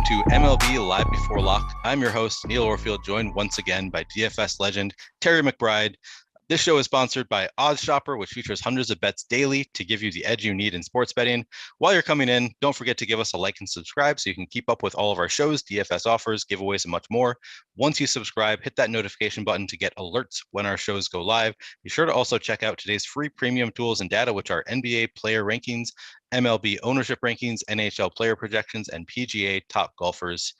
to MLB Live Before Lock. I'm your host, Neil Orfield, joined once again by DFS legend Terry McBride. This show is sponsored by Odds Shopper, which features hundreds of bets daily to give you the edge you need in sports betting. While you're coming in, don't forget to give us a like and subscribe so you can keep up with all of our shows, DFS offers, giveaways, and much more. Once you subscribe, hit that notification button to get alerts when our shows go live. Be sure to also check out today's free premium tools and data, which are NBA player rankings, MLB ownership rankings, NHL player projections, and PGA top golfers.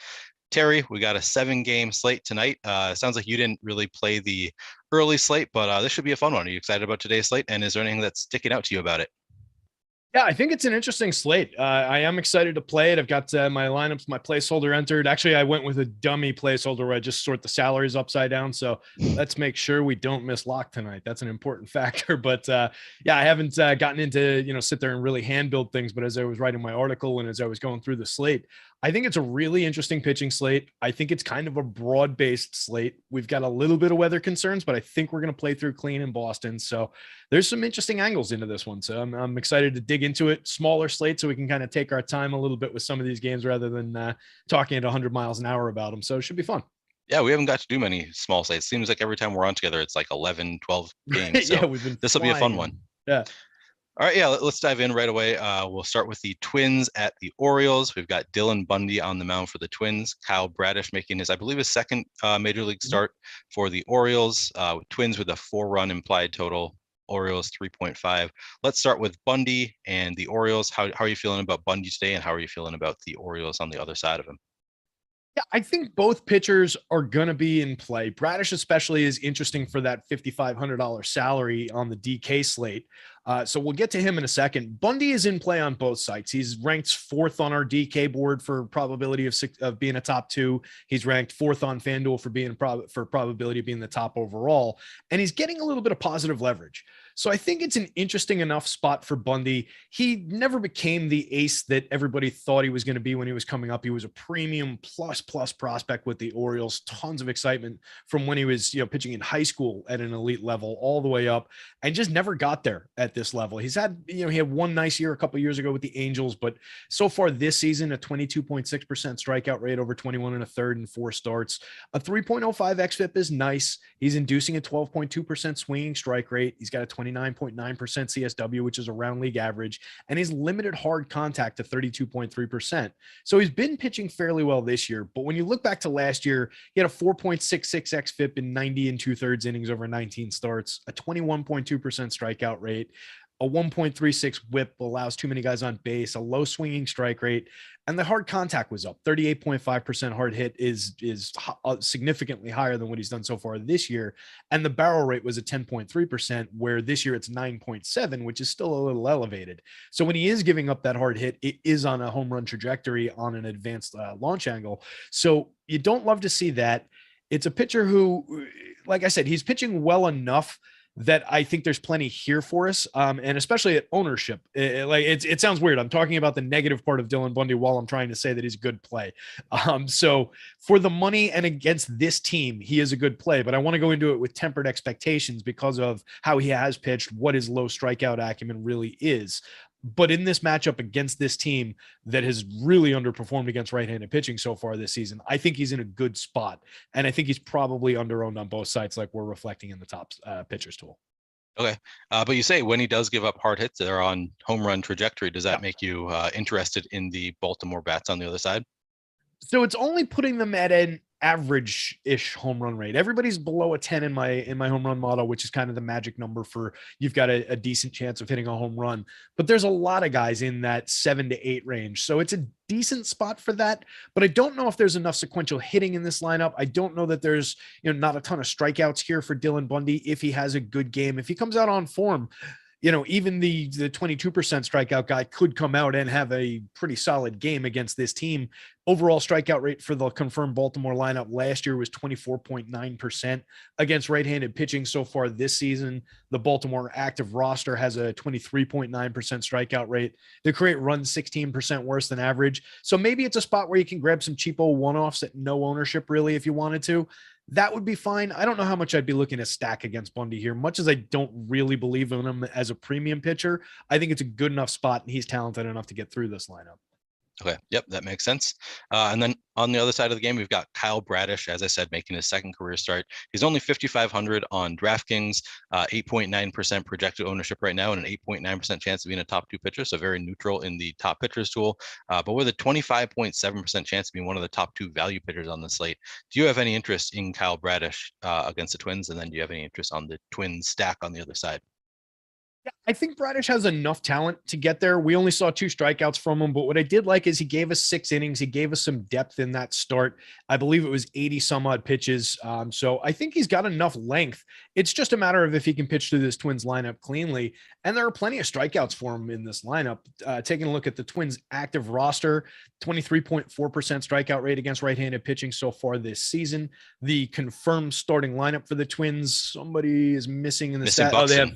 Terry, we got a 7-game slate tonight. Sounds like you didn't really play the early slate, but this should be a fun one. Are you excited about today's slate? And is there anything that's sticking out to you about it? Yeah, I think it's an interesting slate. I am excited to play it. I've got my lineups, my placeholder entered. Actually, I went with a dummy placeholder where I just sort the salaries upside down. So let's make sure we don't miss lock tonight. That's an important factor. But yeah, I haven't gotten into, sit there and really hand build things. But as I was writing my article and as I was going through the slate, I think it's a really interesting pitching slate. I think it's kind of a broad-based slate. We've got a little bit of weather concerns, but I think we're going to play through clean in Boston. So there's some interesting angles into this one. So I'm excited to dig into it. Smaller slate so we can kind of take our time a little bit with some of these games rather than talking at 100 miles an hour about them. So it should be fun. Yeah, we haven't got to do many small slates. Seems like every time we're on together, it's like 11, 12 games. So yeah, this will be a fun one. Yeah. All right, yeah, let's dive in right away. We'll start with the Twins at the Orioles. We've got Dylan Bundy on the mound for the Twins. Kyle Bradish making his, I believe, his second major league start for the Orioles. Twins with a 4-run implied total. Orioles 3.5. Let's start with Bundy and the Orioles. How are you feeling about Bundy today, and how are you feeling about the Orioles on the other side of him? Yeah, I think both pitchers are going to be in play. Bradish especially is interesting for that $5,500 salary on the DK slate. So we'll get to him in a second. Bundy is in play on both sites. He's ranked 4th on our DK board for probability of being a top 2. He's ranked 4th on FanDuel for probability of being the top overall. And he's getting a little bit of positive leverage. So I think it's an interesting enough spot for Bundy. He never became the ace that everybody thought he was going to be when he was coming up. He was a premium plus prospect with the Orioles. Tons of excitement from when he was, pitching in high school at an elite level all the way up, and just never got there at this level. He's had, he had one nice year a couple of years ago with the Angels, but so far this season, a 22.6% strikeout rate over 21 and a third and 4 starts. A 3.05 xFIP is nice. He's inducing a 12.2% swinging strike rate. He's got a 29.9% CSW, which is around league average, and he's limited hard contact to 32.3%. So he's been pitching fairly well this year, but when you look back to last year, he had a 4.66 xFIP in 90 and 2/3 innings over 19 starts, a 21.2% strikeout rate, a 1.36 whip, allows too many guys on base, a low swinging strike rate, and the hard contact was up. 38.5% hard hit is significantly higher than what he's done so far this year. And the barrel rate was at 10.3%, where this year it's 9.7, which is still a little elevated. So when he is giving up that hard hit, it is on a home run trajectory on an advanced launch angle. So you don't love to see that. It's a pitcher who, like I said, he's pitching well enough that I think there's plenty here for us. And especially at ownership, it sounds weird. I'm talking about the negative part of Dylan Bundy while I'm trying to say that he's a good play. So for the money and against this team, he is a good play, but I want to go into it with tempered expectations because of how he has pitched, what his low strikeout acumen really is. But in this matchup against this team that has really underperformed against right-handed pitching so far this season, I think he's in a good spot. And I think he's probably under-owned on both sides, like we're reflecting in the top pitchers tool. Okay. But you say when he does give up hard hits, they're on home run trajectory. Does that make you interested in the Baltimore bats on the other side? So it's only putting them at an average-ish home run rate. Everybody's below a 10 in my home run model, which is kind of the magic number for you've got a decent chance of hitting a home run. But there's a lot of guys in that 7 to 8 range. So it's a decent spot for that. But I don't know if there's enough sequential hitting in this lineup. I don't know that there's not a ton of strikeouts here for Dylan Bundy if he has a good game. If he comes out on form, even the 22% strikeout guy could come out and have a pretty solid game against this team. Overall strikeout rate for the confirmed Baltimore lineup last year was 24.9% against right-handed pitching so far this season. The Baltimore active roster has a 23.9% strikeout rate. The create runs 16% worse than average. So maybe it's a spot where you can grab some cheapo one-offs at no ownership really if you wanted to. That would be fine. I don't know how much I'd be looking to stack against Bundy here. Much as I don't really believe in him as a premium pitcher, I think it's a good enough spot and he's talented enough to get through this lineup. Okay. Yep, that makes sense. And then on the other side of the game, we've got Kyle Bradish, as I said, making his second career start. He's only 5,500 on DraftKings, 8.9% projected ownership right now, and an 8.9% chance of being a top 2 pitcher. So very neutral in the top pitchers tool, but with a 25.7% chance of being one of the top 2 value pitchers on the slate. Do you have any interest in Kyle Bradish against the Twins? And then do you have any interest on the Twins stack on the other side? Yeah, I think Bradish has enough talent to get there. We only saw 2 strikeouts from him, but what I did like is he gave us 6 innings. He gave us some depth in that start. I believe it was 80 some odd pitches. So I think he's got enough length. It's just a matter of if he can pitch through this Twins lineup cleanly. And there are plenty of strikeouts for him in this lineup. Taking a look at the Twins active roster, 23.4% strikeout rate against right-handed pitching so far this season. The confirmed starting lineup for the Twins, somebody is missing in the stat. Oh, they have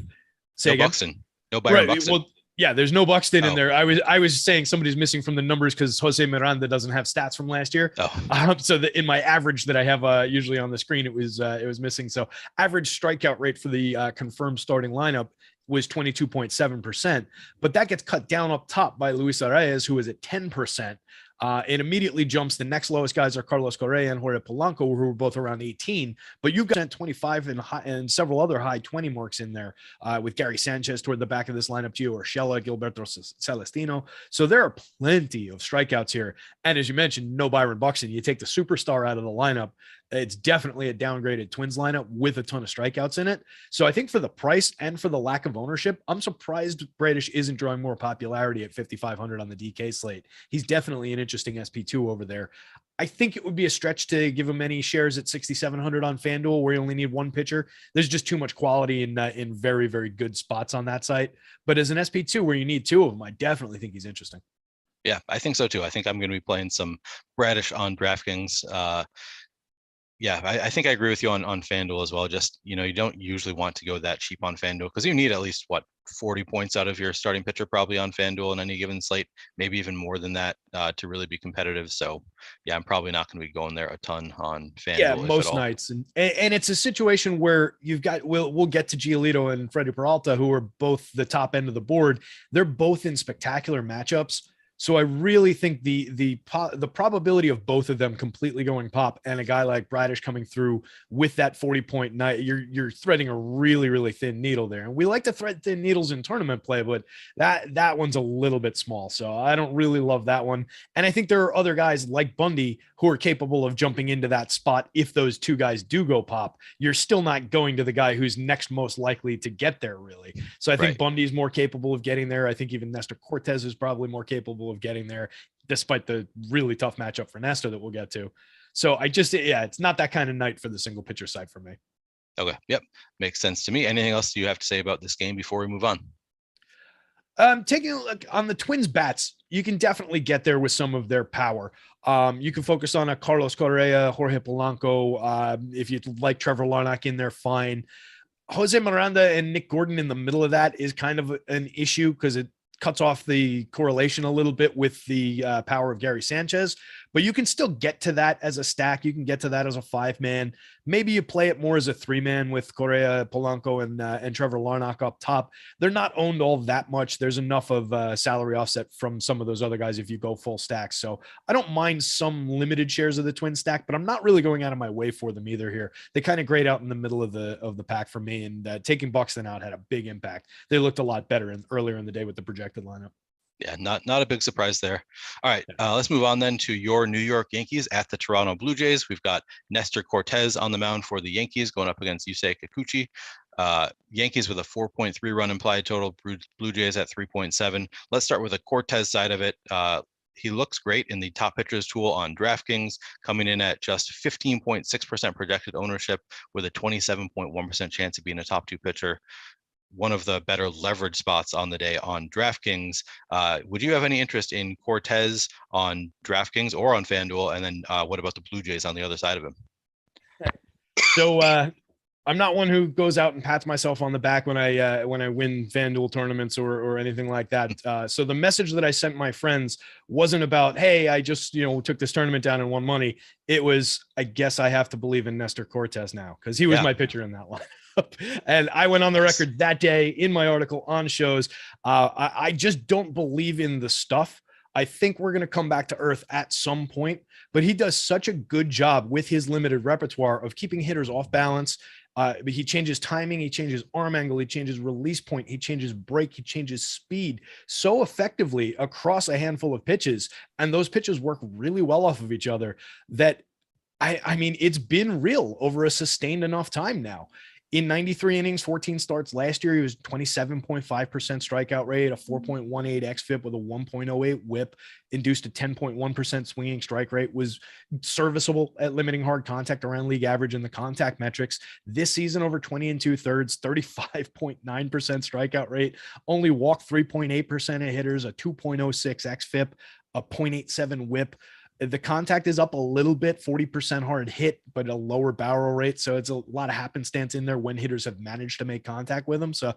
no Buxton. No Byron Buxton. Well, yeah, there's no Buxton in there. I was saying somebody's missing from the numbers because Jose Miranda doesn't have stats from last year. So in my average that I have usually on the screen, it was missing. So average strikeout rate for the confirmed starting lineup was 22.7%, but that gets cut down up top by Luis Arraez, who is at 10%. It immediately jumps. The next lowest guys are Carlos Correa and Jorge Polanco, who were both around 18. But you've got 25 and several other high 20 marks in there with Gary Sanchez toward the back of this lineup too, or Shella, Gilberto Celestino. So there are plenty of strikeouts here. And as you mentioned, no Byron Buxton. You take the superstar out of the lineup, it's definitely a downgraded Twins lineup with a ton of strikeouts in it. So I think for the price and for the lack of ownership, I'm surprised Bradish isn't drawing more popularity at 5,500 on the DK slate. He's definitely an interesting SP2 over there. I think it would be a stretch to give him any shares at 6,700 on FanDuel where you only need one pitcher. There's just too much quality in very, very good spots on that site. But as an SP2 where you need 2 of them, I definitely think he's interesting. Yeah, I think so too. I think I'm going to be playing some Bradish on DraftKings. Yeah, I think I agree with you on FanDuel as well. Just, you don't usually want to go that cheap on FanDuel because you need at least 40 points out of your starting pitcher probably on FanDuel in any given slate, maybe even more than that to really be competitive. So yeah, I'm probably not going to be going there a ton on FanDuel. Yeah, most nights. And it's a situation where you've got, we'll get to Giolito and Freddie Peralta, who are both the top end of the board. They're both in spectacular matchups. So I really think the probability of both of them completely going pop and a guy like Bradish coming through with that 40-point night, you're threading a really, really thin needle there. And we like to thread thin needles in tournament play, but that one's a little bit small. So I don't really love that one. And I think there are other guys like Bundy who are capable of jumping into that spot. If those 2 guys do go pop, you're still not going to the guy who's next most likely to get there, really. So I think Bundy's more capable of getting there. I think even Nestor Cortez is probably more capable of getting there, despite the really tough matchup for Nestor that we'll get to. So it's not that kind of night for the single pitcher side for me. Okay. Yep. Makes sense to me. Anything else you have to say about this game before we move on? Taking a look on the Twins bats, you can definitely get there with some of their power. You can focus on a Carlos Correa, Jorge Polanco. If you'd like Trevor Larnach in there, fine. Jose Miranda and Nick Gordon in the middle of that is kind of an issue because it cuts off the correlation a little bit with the power of Gary Sanchez, but you can still get to that as a stack. You can get to that as a 5-man. Maybe you play it more as a 3-man with Correa, Polanco, and Trevor Larnach up top. They're not owned all that much. There's enough of salary offset from some of those other guys if you go full stacks. So I don't mind some limited shares of the Twin stack, but I'm not really going out of my way for them either here. They kind of grade out in the middle of the pack for me, and taking Buxton out had a big impact. They looked a lot better earlier in the day with the projected lineup. Yeah, not a big surprise there. All right, let's move on then to your New York Yankees at the Toronto Blue Jays. We've got Nestor Cortez on the mound for the Yankees going up against Yusei Kikuchi. Yankees with a 4.3 run implied total, Blue Jays at 3.7. Let's start with the Cortez side of it. He looks great in the top pitchers tool on DraftKings, coming in at just 15.6% projected ownership with a 27.1% chance of being a top 2 pitcher. One of the better leverage spots on the day on DraftKings. Would you have any interest in Cortez on DraftKings or on FanDuel? And then what about the Blue Jays on the other side of him? So I'm not one who goes out and pats myself on the back when I win FanDuel tournaments or anything like that. So the message that I sent my friends wasn't about, hey, I just took this tournament down and won money. It was, I guess I have to believe in Nestor Cortez now because he was my pitcher in that one. And I went on the record that day in my article on shows. I just don't believe in the stuff. I think we're going to come back to earth at some point, but he does such a good job with his limited repertoire of keeping hitters off balance. He changes timing, he changes arm angle, he changes release point, he changes break, he changes speed so effectively across a handful of pitches. And those pitches work really well off of each other that I mean, it's been real over a sustained enough time now. In 93 innings, 14 starts last year, he was 27.5% strikeout rate, a 4.18 xFIP with a 1.08 whip, induced a 10.1% swinging strike rate, was serviceable at limiting hard contact around league average in the contact metrics. This season, over 20 and 2/3, 35.9% strikeout rate, only walked 3.8% of hitters, a 2.06 xFIP, a 0.87 whip. The contact is up a little bit, 40% hard hit, but a lower barrel rate. So it's a lot of happenstance in there when hitters have managed to make contact with him. So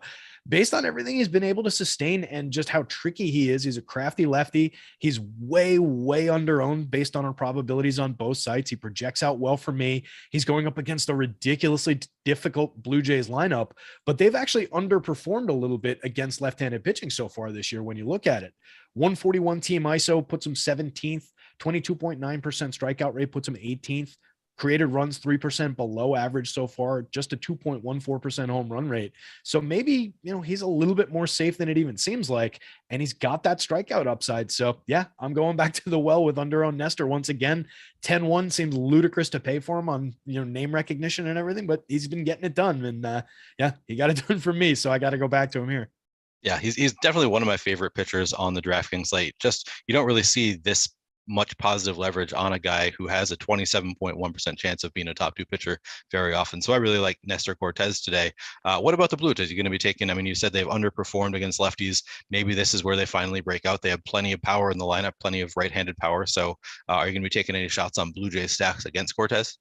based on everything he's been able to sustain and just how tricky he is, he's a crafty lefty. He's way, way under-owned based on our probabilities on both sides. He projects out well for me. He's going up against a ridiculously difficult Blue Jays lineup, but they've actually underperformed a little bit against left-handed pitching so far this year when you look at it. 141 team ISO puts him 17th. 22.9% strikeout rate puts him 18th. Created runs 3% below average so far, just a 2.14% home run rate. So maybe, he's a little bit more safe than it even seems like, and he's got that strikeout upside. So yeah, I'm going back to the well with under-owned Nestor once again. 10-1 seems ludicrous to pay for him on, name recognition and everything, but he's been getting it done. And yeah, he got it done for me. So I got to go back to him here. Yeah, he's definitely one of my favorite pitchers on the DraftKings slate. Just, you don't really see this much positive leverage on a guy who has a 27.1% chance of being a top 2 pitcher very often. So I really like Nestor Cortes today. What about the Blue Jays? You're going to be taking, you said they've underperformed against lefties. Maybe this is where they finally break out. They have plenty of power in the lineup, plenty of right-handed power. So are you going to be taking any shots on Blue Jays stacks against Cortes?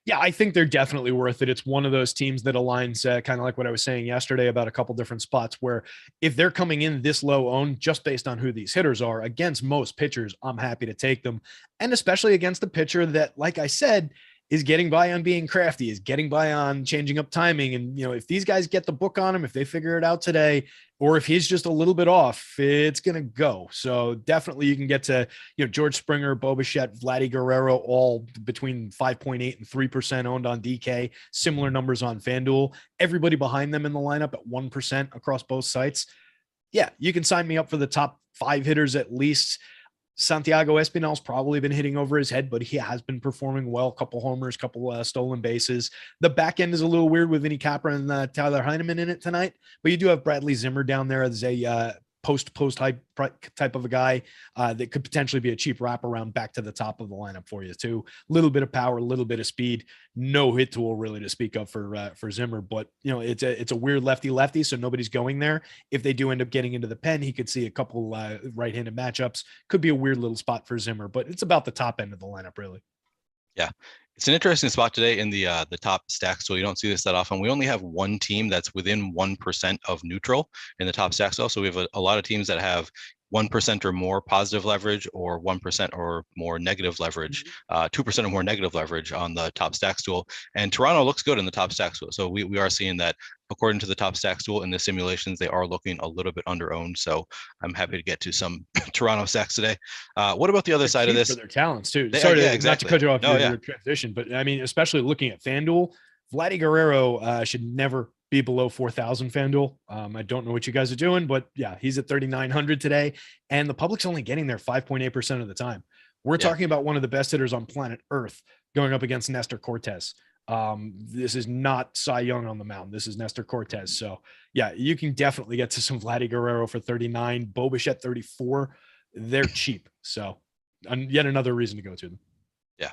Yeah, I think they're definitely worth it. It's one of those teams that aligns kind of like what I was saying yesterday about a couple different spots where if they're coming in this low owned just based on who these hitters are against most pitchers, I'm happy to take them. And especially against a pitcher that, like I said, is getting by on being crafty, is getting by on changing up timing. And, if these guys get the book on him, if they figure it out today, or if he's just a little bit off, it's going to go. So definitely you can get to, George Springer, Bo Bichette, Vladdy Guerrero, all between 5.8 and 3% owned on DK, similar numbers on FanDuel, everybody behind them in the lineup at 1% across both sites. Yeah, you can sign me up for the top 5 hitters at least. Santiago Espinal's probably been hitting over his head, but he has been performing well. Couple homers, couple stolen bases. The back end is a little weird with Vinny Capra and Tyler Heineman in it tonight, but you do have Bradley Zimmer down there as a post type of a guy that could potentially be a cheap wraparound back to the top of the lineup for you too. A little bit of power, a little bit of speed, no hit tool really to speak of for Zimmer, but it's a weird lefty, so nobody's going there. If they do end up getting into the pen, he could see a couple right-handed matchups. Could be a weird little spot for Zimmer, but it's about the top end of the lineup really. Yeah, it's an interesting spot today in the top stacks. So you don't see this that often. We only have one team that's within 1% of neutral in the top stacks. So we have a lot of teams that have 1% or more positive leverage or 1% or more negative leverage, 2% or more negative leverage on the top stacks tool. And Toronto looks good in the top stacks tool. So we are seeing that according to the top stacks tool in the simulations, they are looking a little bit under owned. So I'm happy to get to some Toronto stacks today. What about the other side of this? For their talents too. Sorry, exactly. Not to cut you off your transition, but especially looking at FanDuel, Vladdy Guerrero should never be below 4,000 FanDuel. I don't know what you guys are doing, but yeah, he's at 3,900 today, and the public's only getting there 5.8% of the time. We're talking about one of the best hitters on planet Earth going up against Nestor Cortes. This is not Cy Young on the mound. This is Nestor Cortes. So yeah, you can definitely get to some Vladdy Guerrero for 39, Bo Bichette 34. They're cheap. So yet another reason to go to them. Yeah.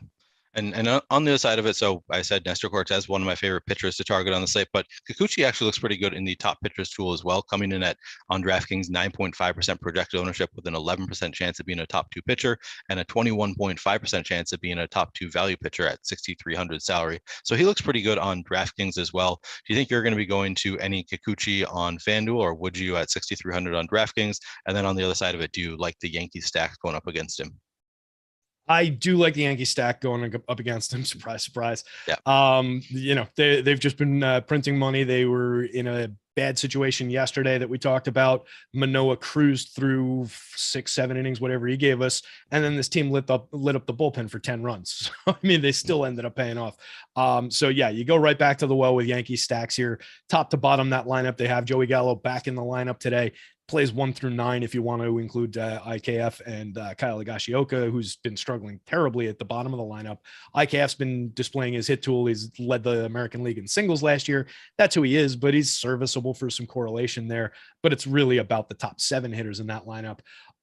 And on the other side of it, so I said Nestor Cortes, one of my favorite pitchers to target on the slate, but Kikuchi actually looks pretty good in the top pitchers tool as well, coming in on DraftKings 9.5% projected ownership with an 11% chance of being a top 2 pitcher and a 21.5% chance of being a top 2 value pitcher at 6,300 salary. So he looks pretty good on DraftKings as well. Do you think you're going to be going to any Kikuchi on FanDuel, or would you at 6,300 on DraftKings? And then on the other side of it, do you like the Yankee stack going up against him? I do like the Yankee stack going up against him. Surprise, surprise. Yeah. They've just been printing money. They were in a bad situation yesterday that we talked about. Manoah cruised through 6-7 innings, whatever he gave us, and then this team lit up the bullpen for 10 runs. So, I mean, they still ended up paying off. So yeah, you go right back to the well with Yankee stacks here, top to bottom. That lineup, they have Joey Gallo back in the lineup today. Plays 1 through 9 if you want to include IKF and Kyle Higashioka, who's been struggling terribly at the bottom of the lineup. IKF's been displaying his hit tool. He's led the American League in singles last year. That's who he is, but he's serviceable for some correlation there. But it's really about the top 7 hitters in that lineup.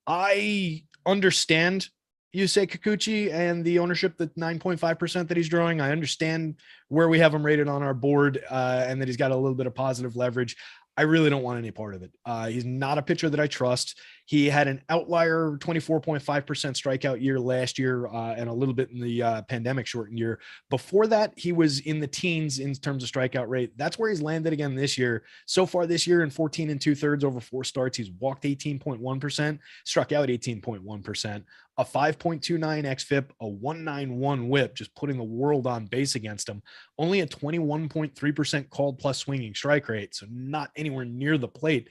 I understand you say Kikuchi and the ownership, the 9.5% that he's drawing. I understand where we have him rated on our board and that he's got a little bit of positive leverage. I really don't want any part of it. He's not a pitcher that I trust. He had an outlier 24.5% strikeout year last year and a little bit in the pandemic shortened year. Before that, he was in the teens in terms of strikeout rate. That's where he's landed again this year. So far this year in 14 2/3 over 4 starts, he's walked 18.1%, struck out 18.1%, a 5.29 xFIP, a 191 whip, just putting the world on base against him. Only a 21.3% called plus swinging strike rate, so not anywhere near the plate.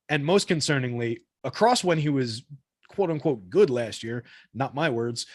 And most concerningly, across when he was quote unquote good last year, not my words,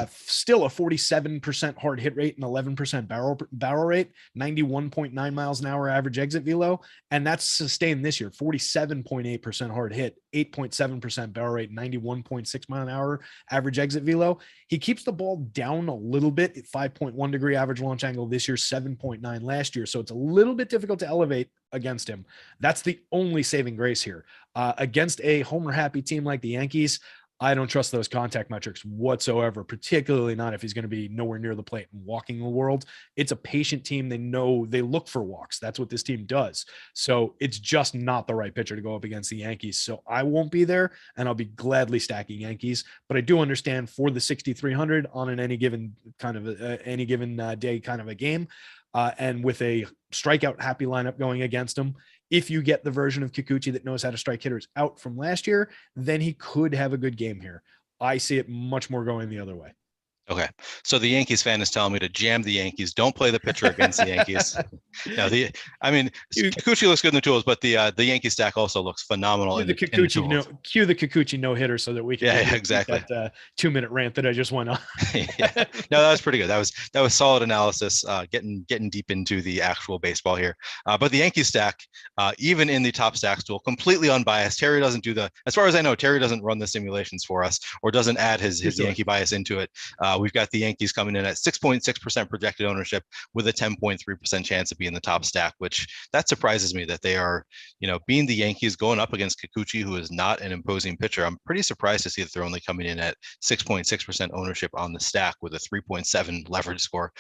still a 47% hard hit rate and 11% barrel rate, 91.9 miles an hour average exit velo. And that's sustained this year, 47.8% hard hit, 8.7% barrel rate, 91.6 mile an hour average exit velo. He keeps the ball down a little bit at 5.1 degree average launch angle this year, 7.9 last year. So it's a little bit difficult to elevate against him. That's the only saving grace here. Against a homer happy team like the Yankees, I don't trust those contact metrics whatsoever, particularly not if he's going to be nowhere near the plate and walking the world. It's a patient team. They know they look for walks. That's what this team does. So it's just not the right pitcher to go up against the Yankees. So I won't be there, and I'll be gladly stacking Yankees. But I do understand for the 6,300 on an any given day kind of a game, and with a strikeout happy lineup going against him, if you get the version of Kikuchi that knows how to strike hitters out from last year, then he could have a good game here. I see it much more going the other way. Okay. So the Yankees fan is telling me to jam the Yankees. Don't play the pitcher against the Yankees. Now, Kikuchi looks good in the tools, but the Yankee stack also looks phenomenal. Cue the Kikuchi no hitter so that we can exactly that 2-minute rant that I just went on. Yeah. No, that was pretty good. That was solid analysis. Getting deep into the actual baseball here. But the Yankee stack, even in the top stacks tool, completely unbiased. Terry doesn't as far as I know, Terry doesn't run the simulations for us or doesn't add his Yankee bias into it. We've got the Yankees coming in at 6.6% projected ownership with a 10.3% chance of being the top stack, which that surprises me that they are, being the Yankees going up against Kikuchi, who is not an imposing pitcher. I'm pretty surprised to see that they're only coming in at 6.6% ownership on the stack with a 3.7 leverage score.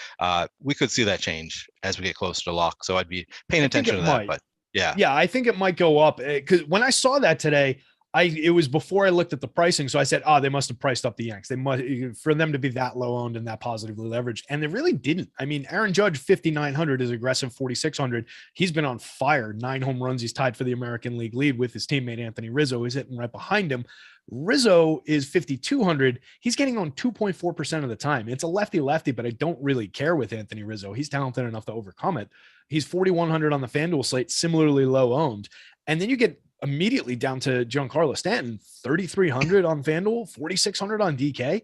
We could see that change as we get closer to lock. So I'd be paying attention to that, but yeah. Yeah, I think it might go up because when I saw that today, it was before I looked at the pricing. So I said, they must have priced up the Yanks. They must, for them to be that low owned and that positively leveraged. And they really didn't. I mean, Aaron Judge, 5,900 is aggressive, 4,600. He's been on fire, 9 home runs. He's tied for the American League lead with his teammate, Anthony Rizzo. He's hitting right behind him. Rizzo is 5,200. He's getting on 2.4% of the time. It's a lefty, but I don't really care with Anthony Rizzo. He's talented enough to overcome it. He's 4,100 on the FanDuel slate, similarly low owned. And then you get immediately down to Giancarlo Stanton, 3,300 on FanDuel, 4,600 on DK,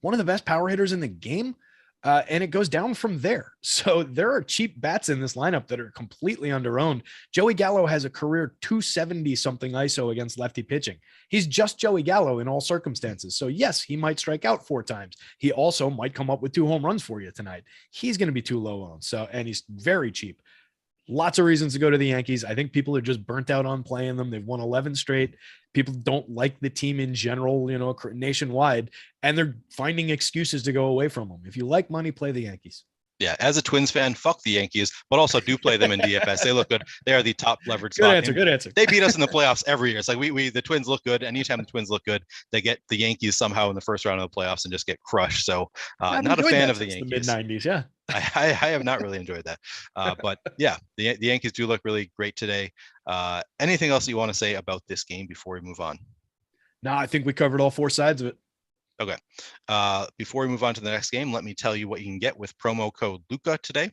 one of the best power hitters in the game. And it goes down from there. So there are cheap bats in this lineup that are completely underowned. Joey Gallo has a career 270 something ISO against lefty pitching. He's just Joey Gallo in all circumstances. So yes, he might strike out 4 times. He also might come up with 2 home runs for you tonight. He's going to be too low owned. And he's very cheap. Lots of reasons to go to the Yankees. I think people are just burnt out on playing them. They've won 11 straight. People don't like the team in general, nationwide, and they're finding excuses to go away from them. If you like money, play the Yankees. Yeah, as a Twins fan, fuck the Yankees, but also do play them in DFS. They look good. They are the top leverage. Good answer. They beat us in the playoffs every year. It's like the Twins look good. Anytime the Twins look good, they get the Yankees somehow in the first round of the playoffs and just get crushed. So not a fan of the Yankees. The mid-90s, yeah. I have not really enjoyed that. But yeah, the Yankees do look really great today. Anything else you want to say about this game before we move on? No, I think we covered all 4 sides of it. Okay. Before we move on to the next game, let me tell you what you can get with promo code Luca today.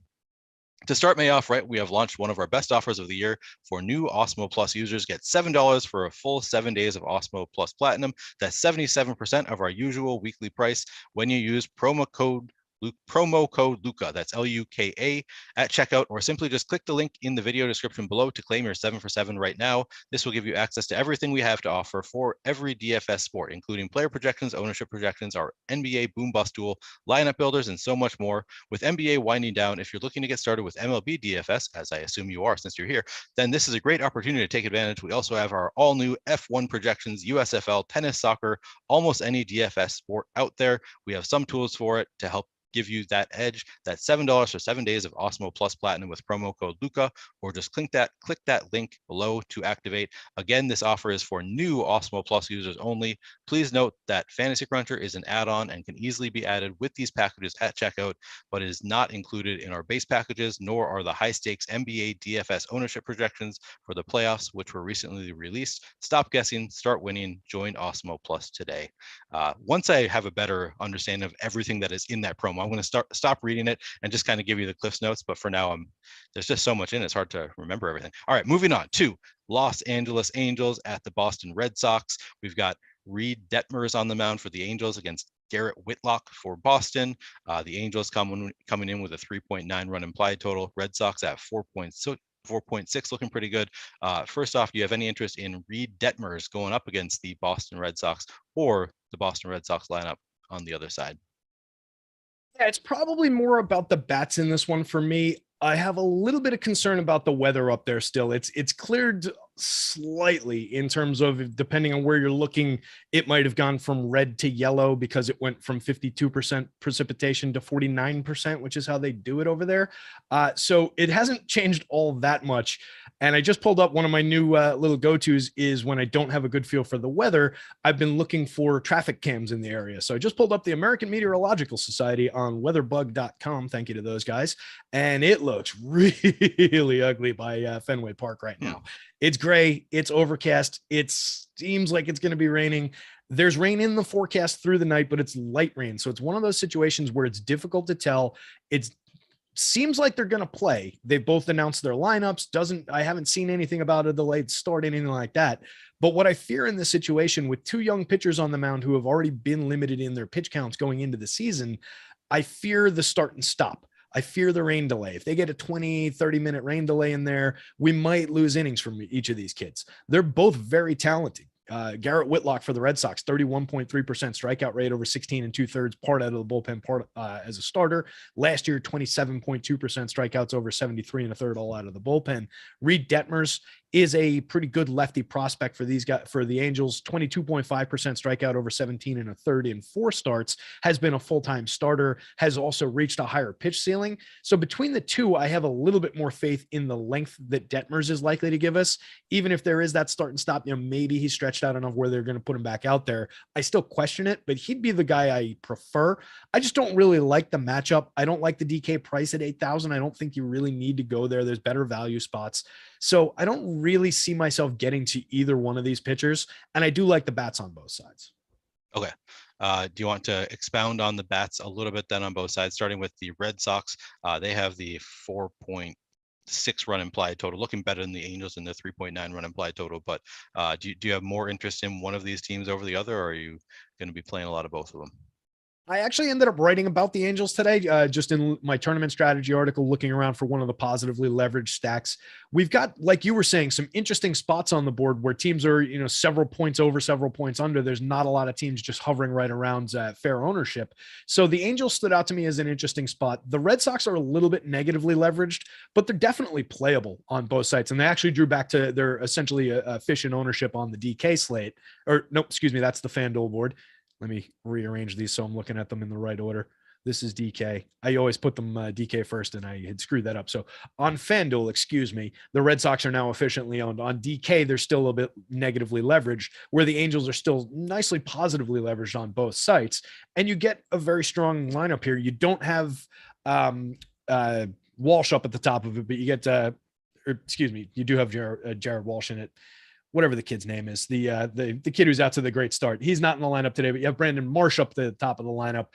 To start May off right, we have launched one of our best offers of the year for new Osmo Plus users. Get $7 for a full 7 days of Osmo Plus Platinum. That's 77% of our usual weekly price when you use promo code Luka, that's Luka at checkout, or simply just click the link in the video description below to claim your 7 for 7 right now. This will give you access to everything we have to offer for every DFS sport, including player projections, ownership projections, our NBA boom bust tool, lineup builders, and so much more. With NBA winding down, if you're looking to get started with MLB DFS, as I assume you are since you're here, then this is a great opportunity to take advantage. We also have our all new F1 projections, USFL, tennis, soccer, almost any DFS sport out there. We have some tools for it to help give you that edge. That's $7 for 7 days of Osmo Plus Platinum with promo code Luka, or just click that link below to activate. Again, this offer is for new Osmo Plus users only. Please note that Fantasy Cruncher is an add-on and can easily be added with these packages at checkout, but is not included in our base packages, nor are the high stakes NBA DFS ownership projections for the playoffs, which were recently released. Stop guessing, start winning, join Osmo Plus today. Once I have a better understanding of everything that is in that promo, I'm going to stop reading it and just kind of give you the Cliffs Notes. But for now, there's just so much in it. It's hard to remember everything. All right, moving on to Los Angeles Angels at the Boston Red Sox. We've got Reed Detmers on the mound for the Angels against Garrett Whitlock for Boston. The Angels coming in with a 3.9 run implied total. Red Sox at 4.6, looking pretty good. First off, do you have any interest in Reed Detmers going up against the Boston Red Sox, or the Boston Red Sox lineup on the other side? Yeah, it's probably more about the bats in this one for me. I have a little bit of concern about the weather up there still. It's cleared slightly in terms of, depending on where you're looking, it might have gone from red to yellow because it went from 52% precipitation to 49%, which is how they do it over there. So it hasn't changed all that much. And I just pulled up one of my new little go-tos is when I don't have a good feel for the weather, I've been looking for traffic cams in the area. So I just pulled up the American Meteorological Society on weatherbug.com. Thank you to those guys. And it looks really ugly by Fenway Park right now. It's gray. It's overcast. It seems like it's going to be raining. There's rain in the forecast through the night, but it's light rain. So it's one of those situations where it's difficult to tell. It seems like they're going to play. They've both announced their lineups. I haven't seen anything about a delayed start, anything like that. But what I fear in this situation with two young pitchers on the mound who have already been limited in their pitch counts going into the season, I fear the start and stop. I fear the rain delay. If they get a 20, 30-minute rain delay in there, we might lose innings from each of these kids. They're both very talented. Garrett Whitlock for the Red Sox, 31.3% strikeout rate over 16 2/3, part out of the bullpen, part as a starter. Last year, 27.2% strikeouts over 73 1/3, all out of the bullpen. Reed Detmers is a pretty good lefty prospect for these guys, for the Angels. 22.5% strikeout over 17 1/3 in 4 starts, has been a full-time starter, has also reached a higher pitch ceiling. So between the two, I have a little bit more faith in the length that Detmers is likely to give us. Even if there is that start and stop, maybe he's stretched out enough where they're going to put him back out there. I still question it, but he'd be the guy I prefer. I just don't really like the matchup. I don't like the DK price at 8,000. I don't think you really need to go there. There's better value spots. So I don't really see myself getting to either one of these pitchers. And I do like the bats on both sides. Okay. Do you want to expound on the bats a little bit then on both sides, starting with the Red Sox? They have the 4.6 run implied total, looking better than the Angels in the 3.9 run implied total. But do you have more interest in one of these teams over the other, or are you going to be playing a lot of both of them? I actually ended up writing about the Angels today, just in my tournament strategy article, looking around for one of the positively leveraged stacks. We've got, like you were saying, some interesting spots on the board where teams are, several points over, several points under. There's not a lot of teams just hovering right around fair ownership. So the Angels stood out to me as an interesting spot. The Red Sox are a little bit negatively leveraged, but they're definitely playable on both sides. And they actually drew back to their essentially efficient ownership on the DK slate. Or no, excuse me, that's the FanDuel board. Let me rearrange these so I'm looking at them in the right order. This is DK. I always put them DK first, and I had screwed that up. So on FanDuel, excuse me, the Red Sox are now efficiently owned. On DK, they're still a little bit negatively leveraged, where the Angels are still nicely positively leveraged on both sites. And you get a very strong lineup here. You don't have Walsh up at the top of it, but you get, you do have Jared Walsh in it. Whatever the kid's name is, the kid who's out to the great start. He's not in the lineup today, but you have Brandon Marsh up at the top of the lineup.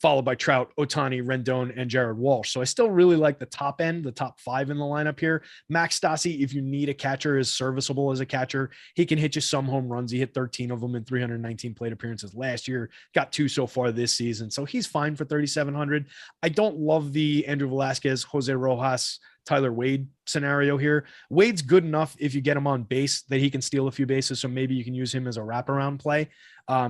followed by Trout, Ohtani, Rendon, and Jared Walsh. So I still really like the top end, the top 5 in the lineup here. Max Stassi, if you need a catcher, is serviceable as a catcher. He can hit you some home runs. He hit 13 of them in 319 plate appearances last year, got 2 so far this season. So he's fine for 3,700. I don't love the Andrew Velasquez, Jose Rojas, Tyler Wade scenario here. Wade's good enough if you get him on base that he can steal a few bases. So maybe you can use him as a wraparound play.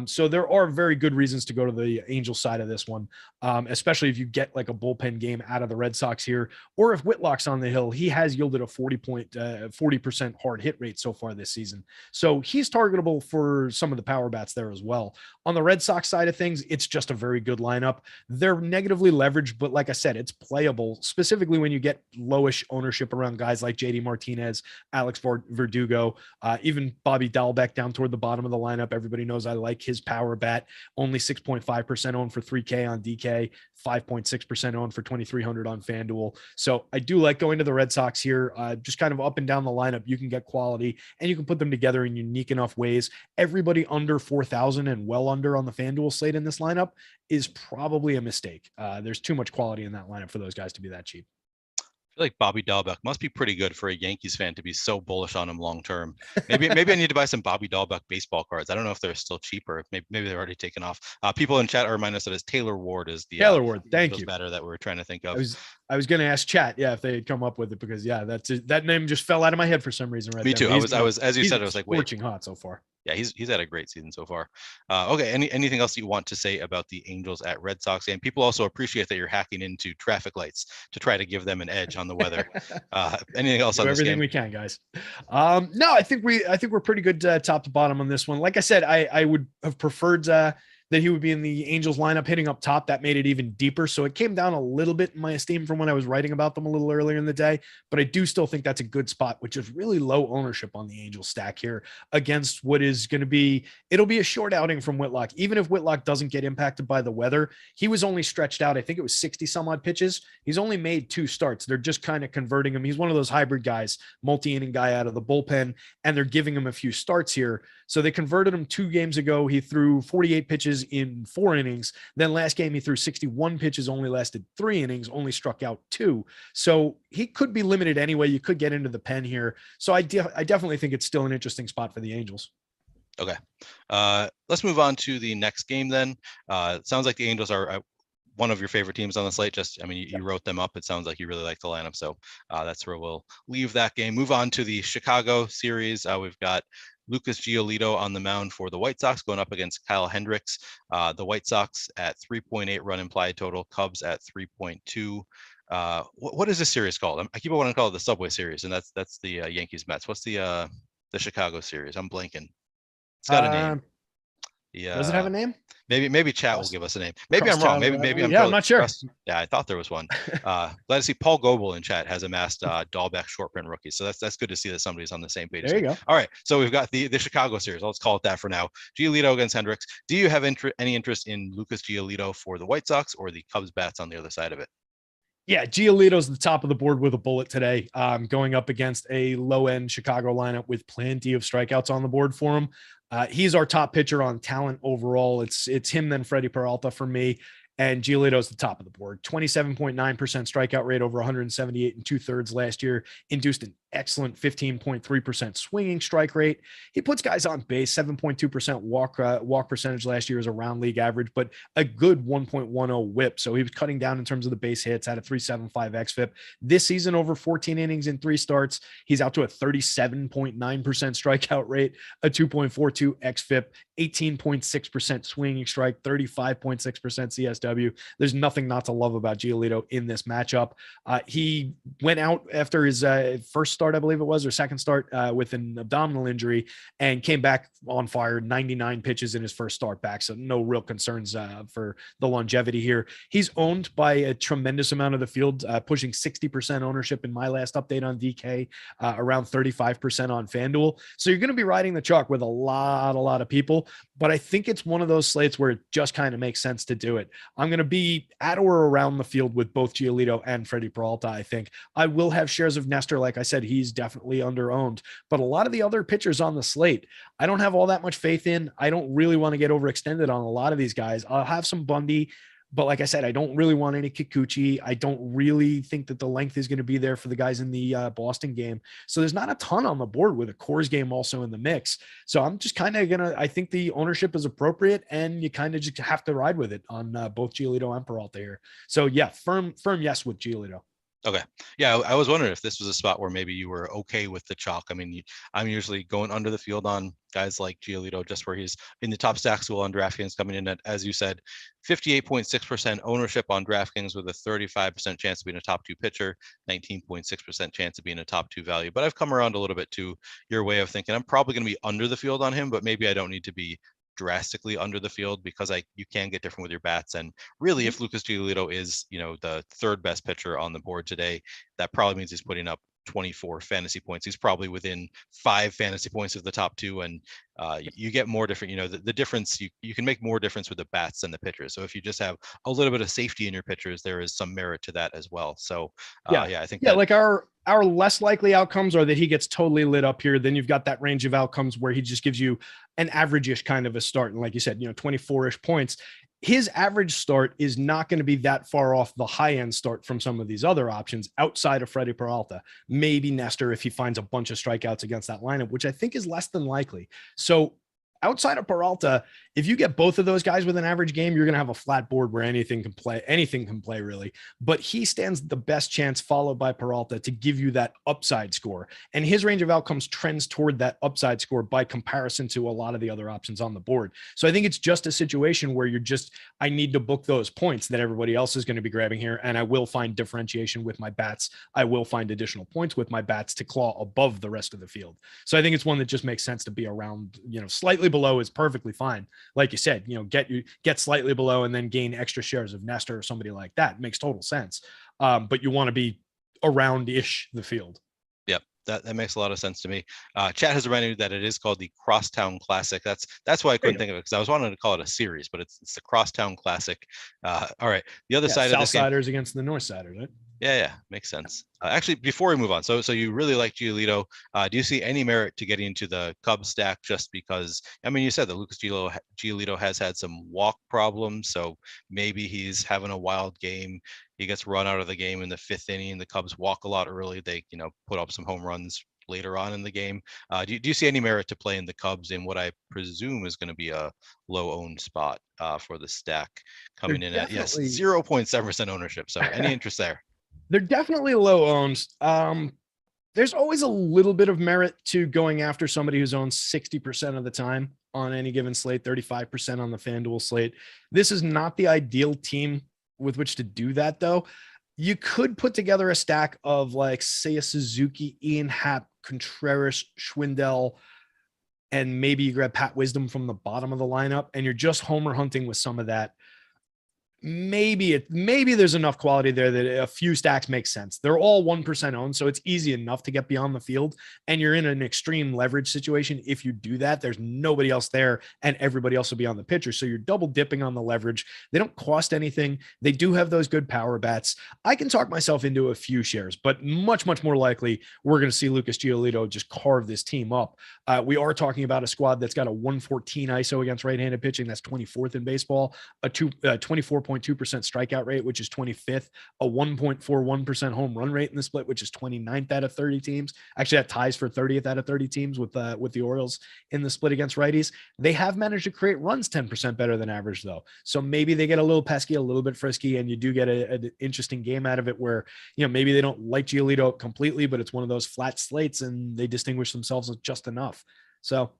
So there are very good reasons to go to the Angels side of this one, especially if you get like a bullpen game out of the Red Sox here, or if Whitlock's on the hill. He has yielded a 40% hard hit rate so far this season. So he's targetable for some of the power bats there as well. On the Red Sox side of things, it's just a very good lineup. They're negatively leveraged, but like I said, it's playable, specifically when you get lowish ownership around guys like JD Martinez, Alex Verdugo, even Bobby Dahlbeck down toward the bottom of the lineup. Everybody knows I like his power bat. Only 6.5% owned for 3K on DK, 5.6% owned for 2,300 on FanDuel. So I do like going to the Red Sox here. Just kind of up and down the lineup, you can get quality and you can put them together in unique enough ways. Everybody under 4,000 and well under on the FanDuel slate in this lineup is probably a mistake. There's too much quality in that lineup for those guys to be that cheap. I feel like Bobby Dahlbeck must be pretty good for a Yankees fan to be so bullish on him long term. Maybe I need to buy some Bobby Dahlbeck baseball cards. I don't know if they're still cheaper. Maybe they're already taken off. People in chat remind us that it's Taylor Ward is the Taylor Ward. Thank you. Batter that we're trying to think of. I was going to ask chat, if they had come up with it, because that name just fell out of my head for some reason. Right. Me too. I was as you said, I was like, scorching hot so far. Yeah, he's had a great season so far. Okay, anything else you want to say about the Angels at Red Sox? And people also appreciate that you're hacking into traffic lights to try to give them an edge on the weather. Anything else on this game? Everything we can, guys. No, I think we're pretty good top to bottom on this one. Like I said, I would have preferred that he would be in the Angels lineup hitting up top. That made it even deeper. So it came down a little bit in my esteem from when I was writing about them a little earlier in the day, but I do still think that's a good spot, which is really low ownership on the Angels stack here against what is going to be, it'll be a short outing from Whitlock. Even if Whitlock doesn't get impacted by the weather, he was only stretched out. I think it was 60 some odd pitches. He's only made 2 starts. They're just kind of converting him. He's one of those hybrid guys, multi-inning guy out of the bullpen, and they're giving him a few starts here. So they converted him 2 games ago. He threw 48 pitches in 4 innings. Then last game, he threw 61 pitches, only lasted 3 innings, only struck out 2. So he could be limited anyway. You could get into the pen here. So I definitely think it's still an interesting spot for the Angels. Okay. Let's move on to the next game then. It sounds like the Angels are one of your favorite teams on the slate. You wrote them up. It sounds like you really like the lineup. So that's where we'll leave that game. Move on to the Chicago series. We've got Lucas Giolito on the mound for the White Sox going up against Kyle Hendricks. The White Sox at 3.8 run implied total, Cubs at 3.2. What is this series called? I keep wanting to call it the Subway Series, and that's the Yankees Mets. What's the Chicago series? I'm blanking. It's got a name. Does it have a name? Maybe chat will give us a name. Maybe I'm wrong. Maybe I'm. Yeah, I'm not sure. Yeah, I thought there was one. Glad to see Paul Goebel in chat has amassed Dahlbeck short print rookies. So that's good to see that somebody's on the same page. There you go. All right, so we've got the Chicago series. Let's call it that for now. Giolito against Hendricks. Do you have any interest in Lucas Giolito for the White Sox or the Cubs bats on the other side of it? Yeah, Giolito's the top of the board with a bullet today, going up against a low-end Chicago lineup with plenty of strikeouts on the board for him. He's our top pitcher on talent overall. It's him, then Freddie Peralta for me. And Giolito's the top of the board. 27.9% strikeout rate over 178 and 2/3 last year. Induced an excellent 15.3% swinging strike rate. He puts guys on base. 7.2% walk percentage last year is around league average, but a good 1.10 whip. So he was cutting down in terms of the base hits, had a 3.75 xFIP. This season, over 14 innings in 3 starts, he's out to a 37.9% strikeout rate, a 2.42 xFIP, 18.6% swinging strike, 35.6% CSW. There's nothing not to love about Giolito in this matchup. He went out after his first start, I believe it was, or second start with an abdominal injury, and came back on fire, 99 pitches in his first start back. So no real concerns for the longevity here. He's owned by a tremendous amount of the field, pushing 60% ownership in my last update on DK, around 35% on FanDuel. So you're going to be riding the chalk with a lot of people, but I think it's one of those slates where it just kind of makes sense to do it. I'm going to be at or around the field with both Giolito and Freddie Peralta. I think I will have shares of Nestor. Like I said, he's definitely under-owned, but a lot of the other pitchers on the slate, I don't have all that much faith in. I don't really want to get overextended on a lot of these guys. I'll have some Bundy, But like I said, I don't really want any Kikuchi. I don't really think that the length is going to be there for the guys in the Boston game. So there's not a ton on the board with a Coors game also in the mix. So I'm just kind of I think the ownership is appropriate, and you kind of just have to ride with it on both Giolito and Peralta here. So yeah, firm yes with Giolito. Okay. Yeah, I was wondering if this was a spot where maybe you were okay with the chalk. I mean, I'm usually going under the field on guys like Giolito, just where he's in the top stack school on DraftKings, coming in at, as you said, 58.6% ownership on DraftKings with a 35% chance of being a top 2 pitcher, 19.6% chance of being a top 2 value. But I've come around a little bit to your way of thinking. I'm probably going to be under the field on him, but maybe I don't need to be drastically under the field, because you can get different with your bats. And really, if Lucas Giolito is, the third best pitcher on the board today, that probably means he's putting up 24 fantasy points. He's probably within 5 fantasy points of the top 2, and you get more different. The difference, you can make more difference with the bats than the pitchers. So if you just have a little bit of safety in your pitchers, there is some merit to that as well. So I think like our less likely outcomes are that he gets totally lit up here. Then you've got that range of outcomes where he just gives you an average-ish kind of a start. And like you said, 24-ish points. His average start is not going to be that far off the high-end start from some of these other options outside of Freddie Peralta. Maybe Nestor if he finds a bunch of strikeouts against that lineup, which I think is less than likely. So outside of Peralta, if you get both of those guys with an average game, you're going to have a flat board where anything can play really. But he stands the best chance, followed by Peralta, to give you that upside score. And his range of outcomes trends toward that upside score by comparison to a lot of the other options on the board. So I think it's just a situation where I need to book those points that everybody else is going to be grabbing here. And I will find differentiation with my bats. I will find additional points with my bats to claw above the rest of the field. So I think it's one that just makes sense to be around, slightly below is perfectly fine. Like you said, get slightly below and then gain extra shares of Nestor or somebody like that. It makes total sense. But you want to be around-ish the field. Yep. That makes a lot of sense to me. Chat has reminded me that it is called the Crosstown Classic. That's why I couldn't think of it, because I was wanting to call it a series, but it's the Crosstown Classic. All right. The other side of this Southsiders against the Northsiders, right? Yeah, makes sense. Actually, before we move on, so you really like Giolito. Do you see any merit to getting into the Cubs stack, just because, you said that Lucas Giolito has had some walk problems, so maybe he's having a wild game. He gets run out of the game in the 5th inning. The Cubs walk a lot early. They, put up some home runs later on in the game. Do you see any merit to playing the Cubs in what I presume is going to be a low-owned spot for the stack, coming in at 0.7% ownership? So any interest there? They're definitely low owns. There's always a little bit of merit to going after somebody who's owned 60% of the time on any given slate, 35% on the FanDuel slate. This is not the ideal team with which to do that, though. You could put together a stack of, like, say, a Suzuki, Ian Happ, Contreras, Schwindel, and maybe you grab Pat Wisdom from the bottom of the lineup, and you're just homer hunting with some of that. Maybe there's enough quality there that a few stacks make sense. They're all 1% owned, so it's easy enough to get beyond the field. And you're in an extreme leverage situation. If you do that, there's nobody else there, and everybody else will be on the pitcher. So you're double dipping on the leverage. They don't cost anything. They do have those good power bats. I can talk myself into a few shares, but much, much more likely we're going to see Lucas Giolito just carve this team up. We are talking about a squad that's got a 114 ISO against right-handed pitching. That's 24th in baseball, a 24.2% strikeout rate, which is 25th, a 1.41% home run rate in the split, which is 29th out of 30 teams. Actually, that ties for 30th out of 30 teams with the Orioles in the split against righties. They have managed to create runs 10% better than average, though. So maybe they get a little pesky, a little bit frisky, and you do get an interesting game out of it where, maybe they don't like Giolito completely, but it's one of those flat slates and they distinguish themselves just enough. So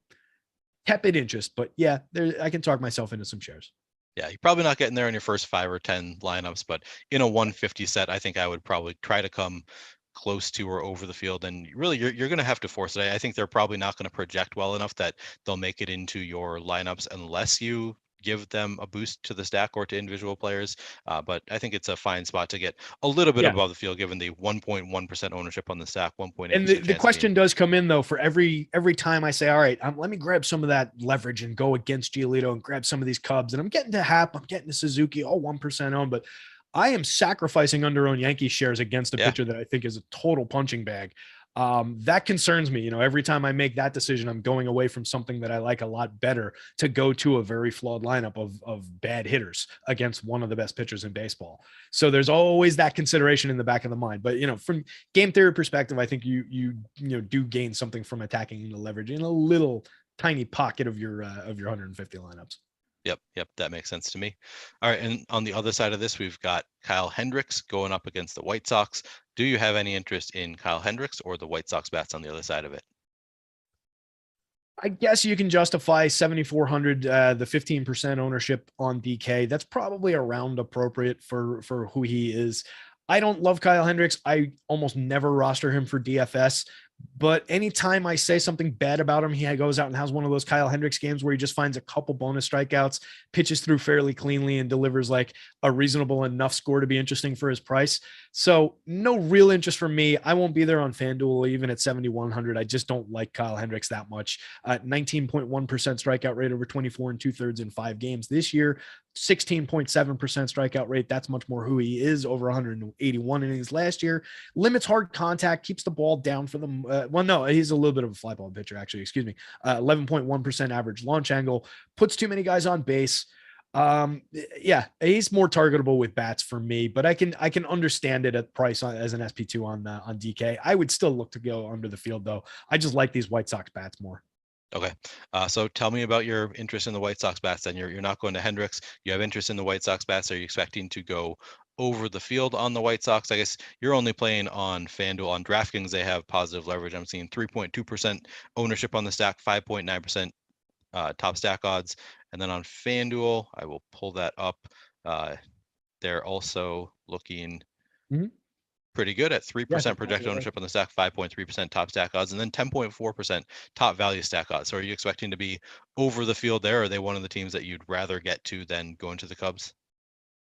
tepid interest, but yeah, I can talk myself into some shares. Yeah, you're probably not getting there in your first 5 or 10 lineups, but in a 150 set, I think I would probably try to come close to or over the field. And really, you're going to have to force it. I think they're probably not going to project well enough that they'll make it into your lineups unless you give them a boost to the stack or to individual players. But I think it's a fine spot to get a little bit above the field, given the 1.1% ownership on the stack, 1.8%. And the question does come in, though, for every time I say, all right, let me grab some of that leverage and go against Giolito and grab some of these Cubs. And I'm getting to Happ, I'm getting to Suzuki, all 1% owned, but I am sacrificing under-owned Yankees shares against a pitcher that I think is a total punching bag. That concerns me. Every time I make that decision, I'm going away from something that I like a lot better to go to a very flawed lineup of bad hitters against one of the best pitchers in baseball. So there's always that consideration in the back of the mind. But from game theory perspective, I think you do gain something from attacking the leverage in a little tiny pocket of your 150 lineups. Yep, that makes sense to me. All right, and on the other side of this, we've got Kyle Hendricks going up against the White Sox. Do you have any interest in Kyle Hendricks or the White Sox bats on the other side of it? I guess you can justify 7,400, the 15% ownership on DK. That's probably around appropriate for who he is. I don't love Kyle Hendricks. I almost never roster him for DFS. But anytime I say something bad about him, he goes out and has one of those Kyle Hendricks games where he just finds a couple bonus strikeouts, pitches through fairly cleanly, and delivers like a reasonable enough score to be interesting for his price. So no real interest from me. I won't be there on FanDuel even at 7,100. I just don't like Kyle Hendricks that much. 19.1% strikeout rate over 24 2/3 in 5 games this year. 16.7% strikeout rate. That's much more who he is, over 181 innings last year. Limits hard contact, keeps the ball down for them. He's a little bit of a fly ball pitcher, actually. Excuse me. 11.1% average launch angle, puts too many guys on base. He's more targetable with bats for me, but I can understand it at price as an SP2 on DK. I would still look to go under the field though. I just like these White Sox bats more. Okay. So tell me about your interest in the White Sox bats. Then you're not going to Hendricks. You have interest in the White Sox bats. Are you expecting to go over the field on the White Sox? I guess you're only playing on FanDuel. On DraftKings, they have positive leverage. I'm seeing 3.2% ownership on the stack, 5.9% top stack odds. And then on FanDuel, I will pull that up. They're also looking pretty good at 3% projected ownership on the stack, 5.3% top stack odds, and then 10.4% top value stack odds. So are you expecting to be over the field there? Or are they one of the teams that you'd rather get to than going to the Cubs?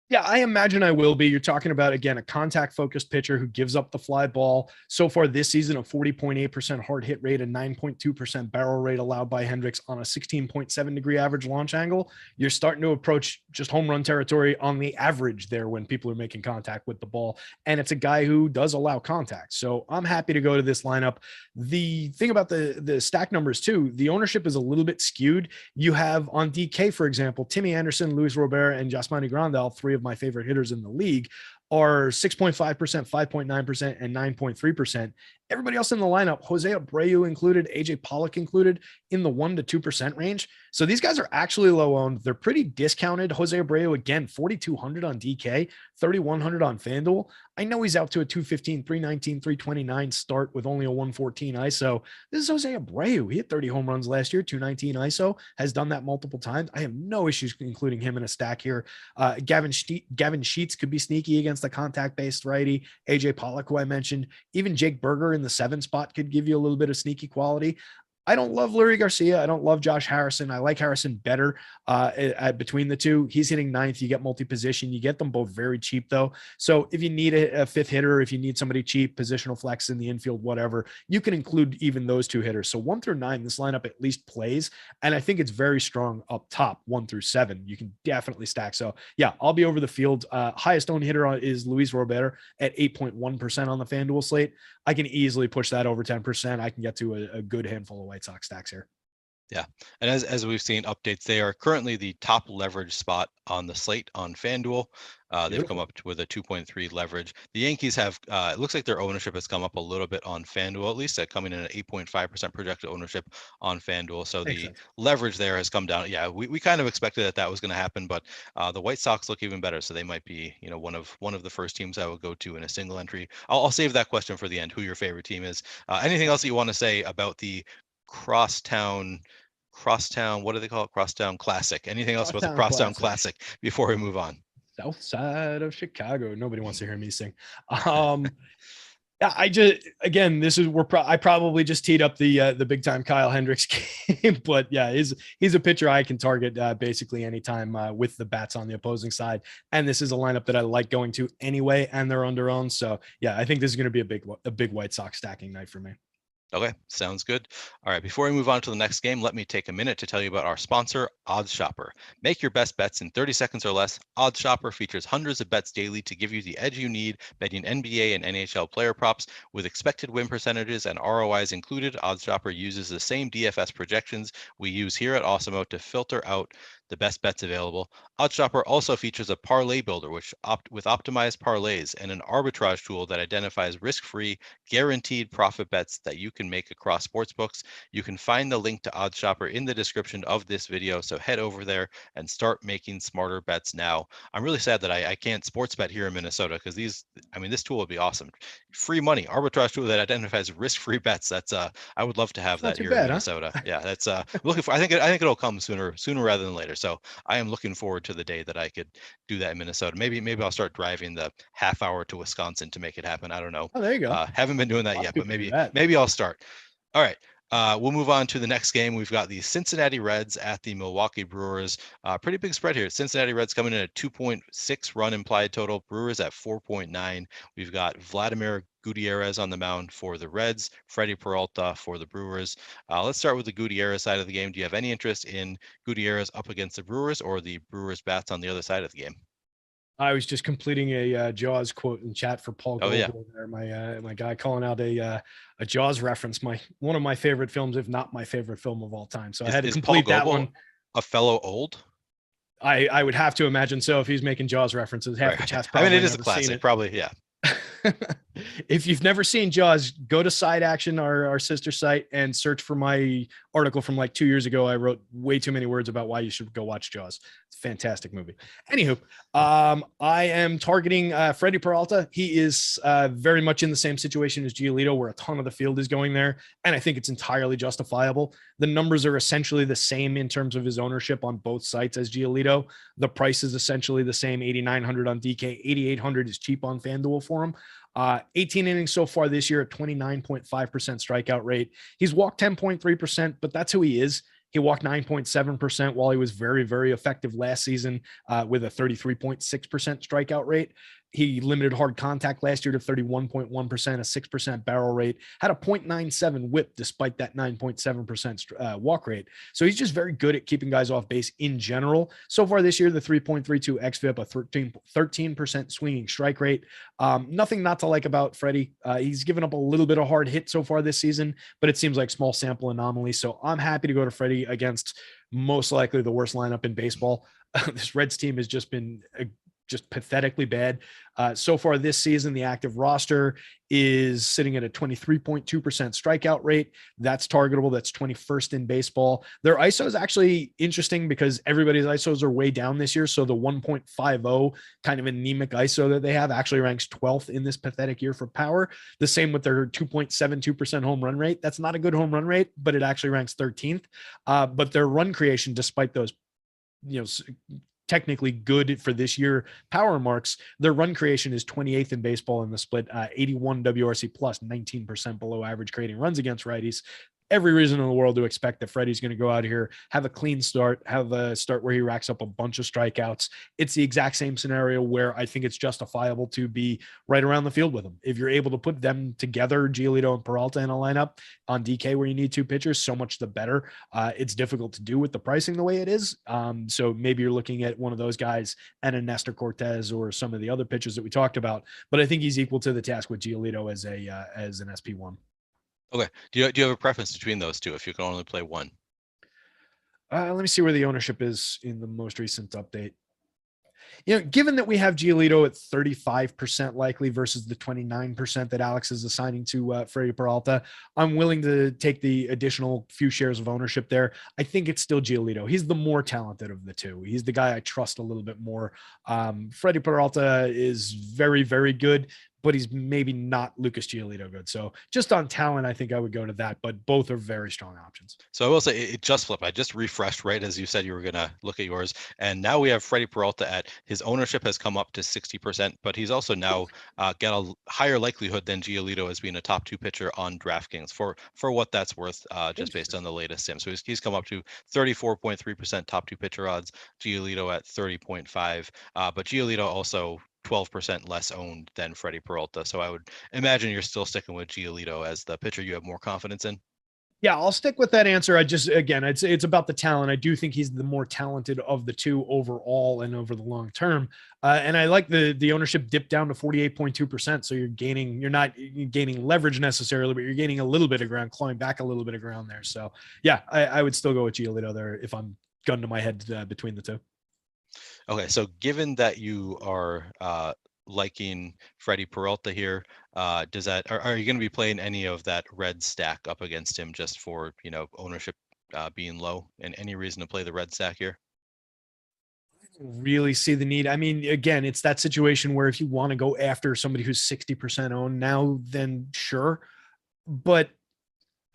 Yeah, I imagine I will be. You're talking about, again, a contact-focused pitcher who gives up the fly ball. So far this season, a 40.8% hard hit rate, a 9.2% barrel rate allowed by Hendricks on a 16.7 degree average launch angle. You're starting to approach just home run territory on the average there when people are making contact with the ball. And it's a guy who does allow contact. So I'm happy to go to this lineup. The thing about the stack numbers too, the ownership is a little bit skewed. You have on DK, for example, Timmy Anderson, Luis Robert, and Yasmani Grandal, 3 of my favorite hitters in the league, are 6.5%, 5.9%, and 9.3%. Everybody else in the lineup, Jose Abreu included, AJ Pollock included, in the 1 to 2% range. So these guys are actually low owned. They're pretty discounted. Jose Abreu, again, 4,200 on DK, 3,100 on FanDuel. I know he's out to a 215, 319, 329 start with only a 114 ISO. This is Jose Abreu. He hit 30 home runs last year, 219 ISO, has done that multiple times. I have no issues including him in a stack here. Gavin Sheets could be sneaky against the contact-based righty. AJ Pollock, who I mentioned, even Jake Berger in the 7 spot could give you a little bit of sneaky quality. I don't love Lurie Garcia. I don't love Josh Harrison. I like Harrison better between the two. He's hitting 9th. You get multi-position. You get them both very cheap, though. So if you need a 5th hitter, if you need somebody cheap, positional flex in the infield, whatever, you can include even those 2 hitters. So 1 through 9, this lineup at least plays. And I think it's very strong up top, 1 through 7. You can definitely stack. So, yeah, I'll be over the field. Highest owned hitter is Luis Robert at 8.1% on the FanDuel slate. I can easily push that over 10%. I can get to a good handful of White Sox stacks here. Yeah. And as we've seen updates, they are currently the top leverage spot on the slate on FanDuel. They've come up with a 2.3 leverage. The Yankees have, it looks like their ownership has come up a little bit on FanDuel, at least coming in at 8.5% projected ownership on FanDuel. So the leverage there has come down. Yeah, we kind of expected that was going to happen, but the White Sox look even better. So they might be, one of the first teams I would go to in a single entry. I'll save that question for the end, who your favorite team is. Anything else that you want to say about the crosstown, what do they call it? Crosstown Classic. Anything else about the Crosstown Classic before we move on? South side of Chicago. Nobody wants to hear me sing. I just, again, this is where I probably just teed up the big time Kyle Hendricks game, but yeah, he's a pitcher I can target basically anytime with the bats on the opposing side. And this is a lineup that I like going to anyway, and they're under owned. So yeah, I think this is going to be a big White Sox stacking night for me. Okay, sounds good. All right, before we move on to the next game, let me take a minute to tell you about our sponsor, Odds Shopper. Make your best bets in 30 seconds or less. Odds Shopper features hundreds of bets daily to give you the edge you need betting NBA and NHL player props with expected win percentages and ROIs included. Odds Shopper uses the same DFS projections we use here at Awesemo to filter out the best bets available. OddsShopper also features a parlay builder, with optimized parlays and an arbitrage tool that identifies risk-free, guaranteed profit bets that you can make across sportsbooks. You can find the link to OddsShopper in the description of this video, so head over there and start making smarter bets now. I'm really sad that I can't sports bet here in Minnesota, because this tool would be awesome. Free money, arbitrage tool that identifies risk-free bets. That's I would love to have that here in Minnesota. Huh? Yeah, that's looking for. I think it'll come sooner rather than later. So I am looking forward to the day that I could do that in Minnesota. Maybe I'll start driving the half hour to Wisconsin to make it happen. I don't know. Oh, there you go. Haven't been doing that yet, but maybe I'll start. All right. We'll move on to the next game. We've got the Cincinnati Reds at the Milwaukee Brewers. Pretty big spread here. Cincinnati Reds coming in at 2.6 run implied total. Brewers at 4.9. We've got Vladimir Gutierrez on the mound for the Reds, Freddie Peralta for the Brewers. Let's start with the Gutierrez side of the game. Do you have any interest in Gutierrez up against the Brewers, or the Brewers bats on the other side of the game? I was just completing a Jaws quote in chat for Paul Goldberg. There, my guy calling out a Jaws reference. One of my favorite films, if not my favorite film of all time. So I had to complete that one. A fellow old? I would have to imagine so. If he's making Jaws references, half the chat's probably. It is a classic. Probably, yeah. If you've never seen Jaws, go to Side Action, our sister site, and search for my article from like 2 years ago. I wrote way too many words about why you should go watch Jaws. It's a fantastic movie. Anywho, I am targeting Freddie Peralta. He is very much in the same situation as Giolito, where a ton of the field is going there, and I think it's entirely justifiable. The numbers are essentially the same in terms of his ownership on both sites as Giolito. The price is essentially the same, 8,900 on DK, 8,800 is cheap on FanDuel for him. 18 innings so far this year at 29.5% strikeout rate. He's walked 10.3%, but that's who he is. He walked 9.7% while he was very, very effective last season with a 33.6% strikeout rate. He limited hard contact last year to 31.1%, a 6% barrel rate, had a 0.97 whip despite that 9.7% walk rate. So he's just very good at keeping guys off base in general. So far this year, the 3.32 xFIP, a 13% swinging strike rate. Nothing not to like about Freddie. He's given up a little bit of hard hit so far this season, but it seems like small sample anomaly. So I'm happy to go to Freddie against most likely the worst lineup in baseball. This Reds team has just been just pathetically bad. So far this season, the active roster is sitting at a 23.2% strikeout rate. That's targetable. That's 21st in baseball. Their ISO is actually interesting because everybody's ISOs are way down this year. So the 1.50 kind of anemic ISO that they have actually ranks 12th in this pathetic year for power. The same with their 2.72% home run rate. That's not a good home run rate, but it actually ranks 13th. But their run creation, despite those, technically good for this year power marks, their run creation is 28th in baseball in the split, 81 WRC plus, 19% below average creating runs against righties. Every reason in the world to expect that Freddie's going to go out here, have a clean start, have a start where he racks up a bunch of strikeouts. It's the exact same scenario where I think it's justifiable to be right around the field with him. If you're able to put them together, Giolito and Peralta in a lineup on DK where you need two pitchers, so much the better. It's difficult to do with the pricing the way it is. So maybe you're looking at one of those guys and a Nestor Cortez or some of the other pitchers that we talked about. But I think he's equal to the task with Giolito as an SP1. Okay. Do you have a preference between those two if you can only play one? Let me see where the ownership is in the most recent update. Given that we have Giolito at 35% likely versus the 29% that Alex is assigning to Freddie Peralta, I'm willing to take the additional few shares of ownership there. I think it's still Giolito. He's the more talented of the two. He's the guy I trust a little bit more. Freddie Peralta is very, very good, but he's maybe not Lucas Giolito good. So just on talent, I think I would go to that, but both are very strong options. So I will say it just flipped. I just refreshed right as you said you were going to look at yours. And now we have Freddie Peralta at his ownership has come up to 60%, but he's also now got a higher likelihood than Giolito as being a top two pitcher on DraftKings for what that's worth, just based on the latest sim. So he's come up to 34.3% top two pitcher odds, Giolito at 30.5. But Giolito also 12% less owned than Freddie Peralta. So I would imagine you're still sticking with Giolito as the pitcher you have more confidence in. Yeah, I'll stick with that answer. Again, it's about the talent. I do think he's the more talented of the two overall and over the long term. And I like the ownership dipped down to 48.2%. So you're not gaining leverage necessarily, but you're gaining a little bit of ground, clawing back a little bit of ground there. So yeah, I would still go with Giolito there if I'm gun to my head between the two. Okay, so given that you are liking Freddie Peralta here, are you going to be playing any of that red stack up against him just for ownership being low, and any reason to play the red stack here? Really see the need. I mean, again, it's that situation where if you want to go after somebody who's 60% owned now, then sure. But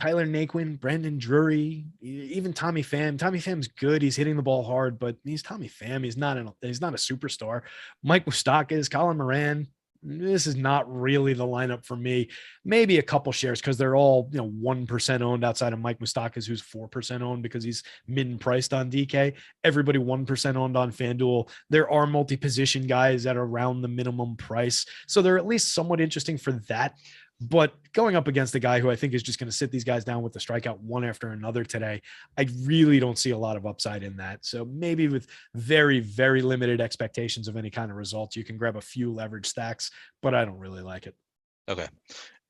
Tyler Naquin, Brandon Drury, even Tommy Pham. Tommy Pham's good. He's hitting the ball hard, but he's Tommy Pham. He's not a superstar. Mike Moustakas, Colin Moran. This is not really the lineup for me. Maybe a couple shares because they're all 1% owned outside of Mike Moustakas, who's 4% owned because he's mid priced on DK. Everybody 1% owned on FanDuel. There are multi-position guys at around the minimum price, so they're at least somewhat interesting for that. But going up against a guy who I think is just going to sit these guys down with the strikeout one after another today, I really don't see a lot of upside in that. So maybe with very, very limited expectations of any kind of results, you can grab a few leverage stacks, but I don't really like it. Okay.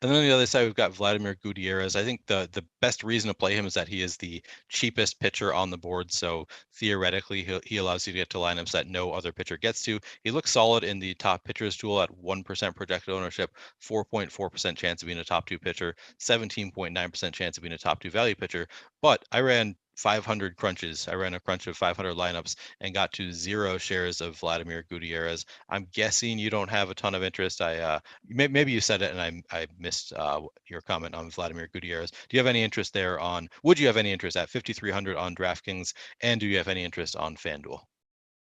And then on the other side, we've got Vladimir Gutierrez. I think the best reason to play him is that he is the cheapest pitcher on the board. So theoretically, he allows you to get to lineups that no other pitcher gets to. He looks solid in the top pitchers tool at 1% projected ownership, 4.4% chance of being a top two pitcher, 17.9% chance of being a top two value pitcher. But I ran 500 crunches. I ran a crunch of 500 lineups and got to 0 shares of Vladimir Gutierrez. I'm guessing you don't have a ton of interest. Maybe you said it and I missed your comment on Vladimir Gutierrez. Do you have any interest there would you have any interest at 5,300 on DraftKings? And do you have any interest on FanDuel?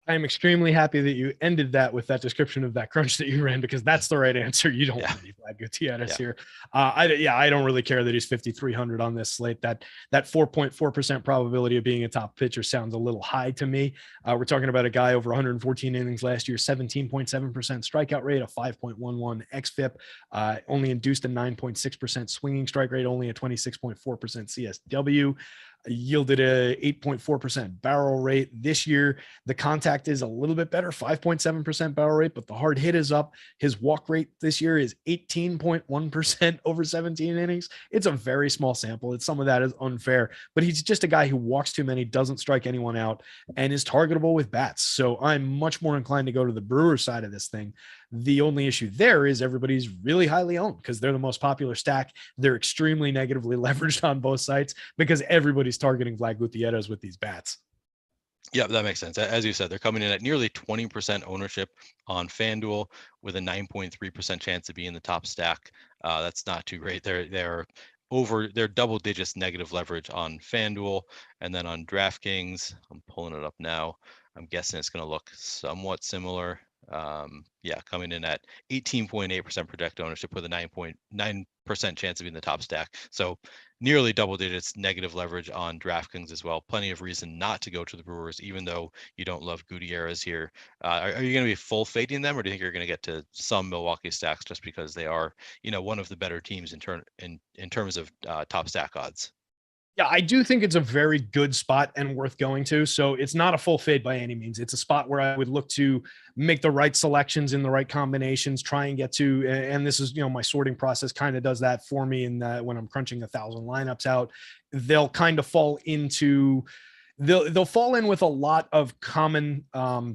I'm extremely happy that you ended that with that description of that crunch that you ran, because that's the right answer. You don't want any Vlad Gutierrez here. I don't really care that he's 5,300 on this slate. That 4.4% probability of being a top pitcher sounds a little high to me. We're talking about a guy over 114 innings last year, 17.7% strikeout rate, a 5.11 xFIP, only induced a 9.6% swinging strike rate, only a 26.4% CSW. Yielded a 8.4% barrel rate this year. The contact is a little bit better, 5.7% barrel rate, but the hard hit is up. His walk rate this year is 18.1% over 17 innings. It's a very small sample. Some of that is unfair, but he's just a guy who walks too many, doesn't strike anyone out, and is targetable with bats. So I'm much more inclined to go to the Brewers side of this thing. The only issue there is everybody's really highly owned because they're the most popular stack. They're extremely negatively leveraged on both sites because everybody's targeting Vlad Gutierrez with these bats. Yeah, that makes sense. As you said, they're coming in at nearly 20% ownership on FanDuel with a 9.3% chance of being the top stack. That's not too great. They're double digits negative leverage on FanDuel, and then on DraftKings, I'm pulling it up now. I'm guessing it's going to look somewhat similar. Coming in at 18.8% projected ownership with a 9.9% chance of being the top stack. So nearly double digits negative leverage on DraftKings as well. Plenty of reason not to go to the Brewers, even though you don't love Gutierrez here. Are you going to be full fading them, or do you think you're going to get to some Milwaukee stacks just because they are, one of the better teams in terms of top stack odds? Yeah, I do think it's a very good spot and worth going to. So it's not a full fade by any means. It's a spot where I would look to make the right selections in the right combinations, try and get to, and this is, my sorting process kind of does that for me in that when I'm crunching 1,000 lineups out, they'll kind of fall into they'll fall in with a lot of common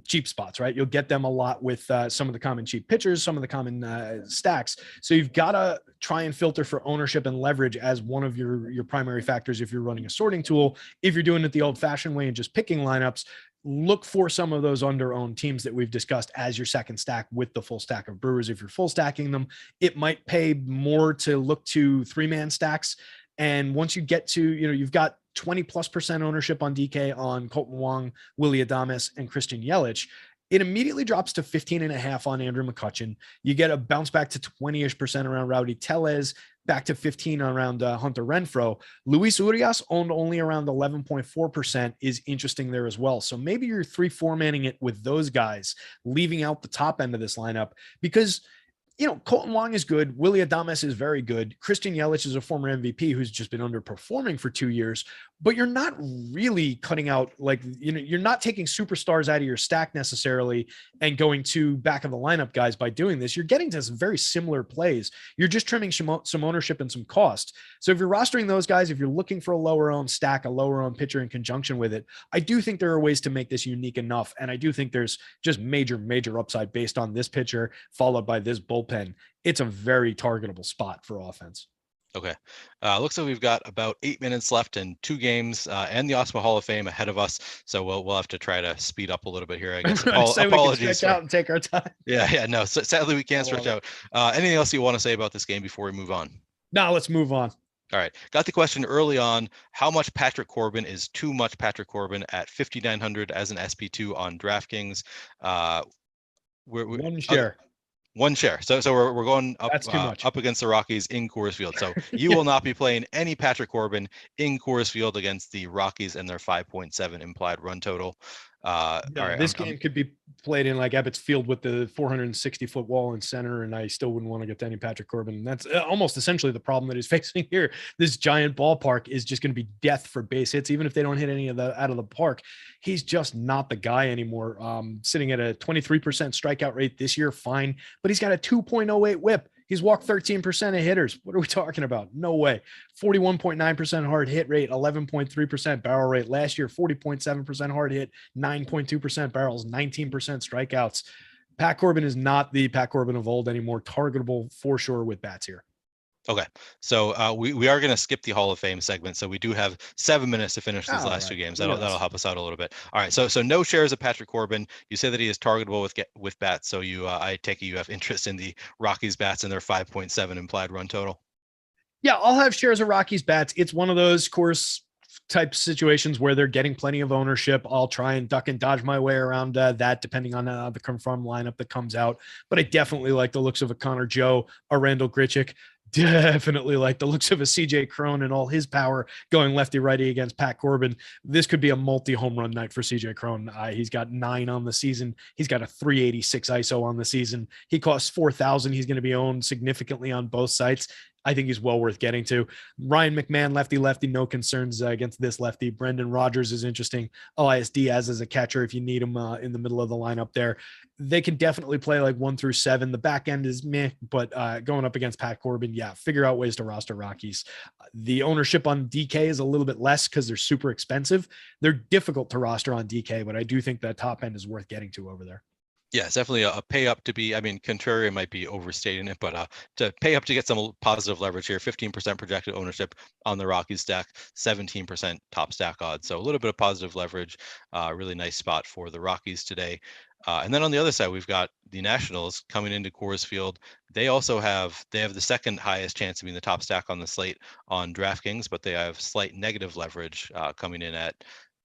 cheap spots, right? You'll get them a lot with some of the common cheap pitchers, some of the common stacks. So you've got to try and filter for ownership and leverage as one of your primary factors if you're running a sorting tool. If you're doing it the old-fashioned way and just picking lineups, look for some of those under-owned teams that we've discussed as your second stack with the full stack of Brewers. If you're full stacking them, it might pay more to look to 3-man stacks. And once you get to, you've got 20+% ownership on DK on Colton Wong, Willy Adames, and Christian Yelich, it immediately drops to 15.5 on Andrew McCutchen. You get a bounce back to 20-ish% around Rowdy Tellez, back to 15 around Hunter Renfroe. Luis Urias, owned only around 11.4%, is interesting there as well. So maybe you're 3-4 manning it with those guys, leaving out the top end of this lineup, because Colton Wong is good. Willie Adames is very good. Christian Yelich is a former MVP who's just been underperforming for 2 years, but you're not really cutting out you're not taking superstars out of your stack necessarily and going to back of the lineup guys by doing this. You're getting to some very similar plays. You're just trimming some ownership and some cost. So if you're rostering those guys, if you're looking for a lower owned stack, a lower owned pitcher in conjunction with it, I do think there are ways to make this unique enough. And I do think there's just major upside based on this pitcher followed by this bullpen. It's a very targetable spot for offense. Okay. Looks like we've got about 8 minutes left and 2 games and the Osmo Hall of Fame ahead of us. So we'll have to try to speed up a little bit here. I guess apologies. We can stretch out and take our time. Yeah. No, so sadly we can't stretch out. Anything else you want to say about this game before we move on? No, let's move on. All right. Got the question early on. How much Patrick Corbin is too much Patrick Corbin at 5,900 as an SP2 on DraftKings? One share. One share. So we're going up up against the Rockies in Coors Field. So you will not be playing any Patrick Corbin in Coors Field against the Rockies and their 5.7 implied run total. All right, this game could be played in like Ebbets Field with the 460-foot wall in center, and I still wouldn't want to get to any Patrick Corbin. And that's almost essentially the problem that he's facing here. This giant ballpark is just going to be death for base hits, even if they don't hit any of the out of the park. He's just not the guy anymore. Sitting at a 23% strikeout rate this year, fine, but he's got a 2.08 WHIP. He's walked 13% of hitters. What are we talking about? No way. 41.9% hard hit rate, 11.3% barrel rate. Last year, 40.7% hard hit, 9.2% barrels, 19% strikeouts. Pat Corbin is not the Pat Corbin of old anymore. Targetable for sure with bats here. Okay, so we are going to skip the Hall of Fame segment. So we do have 7 minutes to finish these last 2 games. That'll help us out a little bit. All right, so no shares of Patrick Corbin. You say that he is targetable with bats. So I take it you have interest in the Rockies bats and their 5.7 implied run total. Yeah, I'll have shares of Rockies bats. It's one of those course type situations where they're getting plenty of ownership. I'll try and duck and dodge my way around that depending on the confirmed lineup that comes out. But I definitely like the looks of a Connor Joe, a Randall Grichuk. Definitely like the looks of a CJ Cron and all his power going lefty righty against Pat Corbin. This could be a multi-home run night for CJ Cron. He's got 9 on the season. He's got a 386 ISO on the season. He costs 4,000. He's going to be owned significantly on both sites. I think he's well worth getting to. Ryan McMahon, lefty, no concerns against this lefty. Brendan Rodgers is interesting. Elias Diaz as a catcher if you need him in the middle of the lineup there. They can definitely play like 1 through 7. The back end is meh, but going up against Pat Corbin, yeah, figure out ways to roster Rockies. The ownership on DK is a little bit less because they're super expensive. They're difficult to roster on DK, but I do think that top end is worth getting to over there. Yeah, it's definitely a pay up to be. I mean, contrarian might be overstating it, but to pay up to get some positive leverage here. 15% projected ownership on the Rockies stack, 17% top stack odds. So a little bit of positive leverage. Really nice spot for the Rockies today. And then on the other side, we've got the Nationals coming into Coors Field. They have the second highest chance of being the top stack on the slate on DraftKings, but they have slight negative leverage coming in at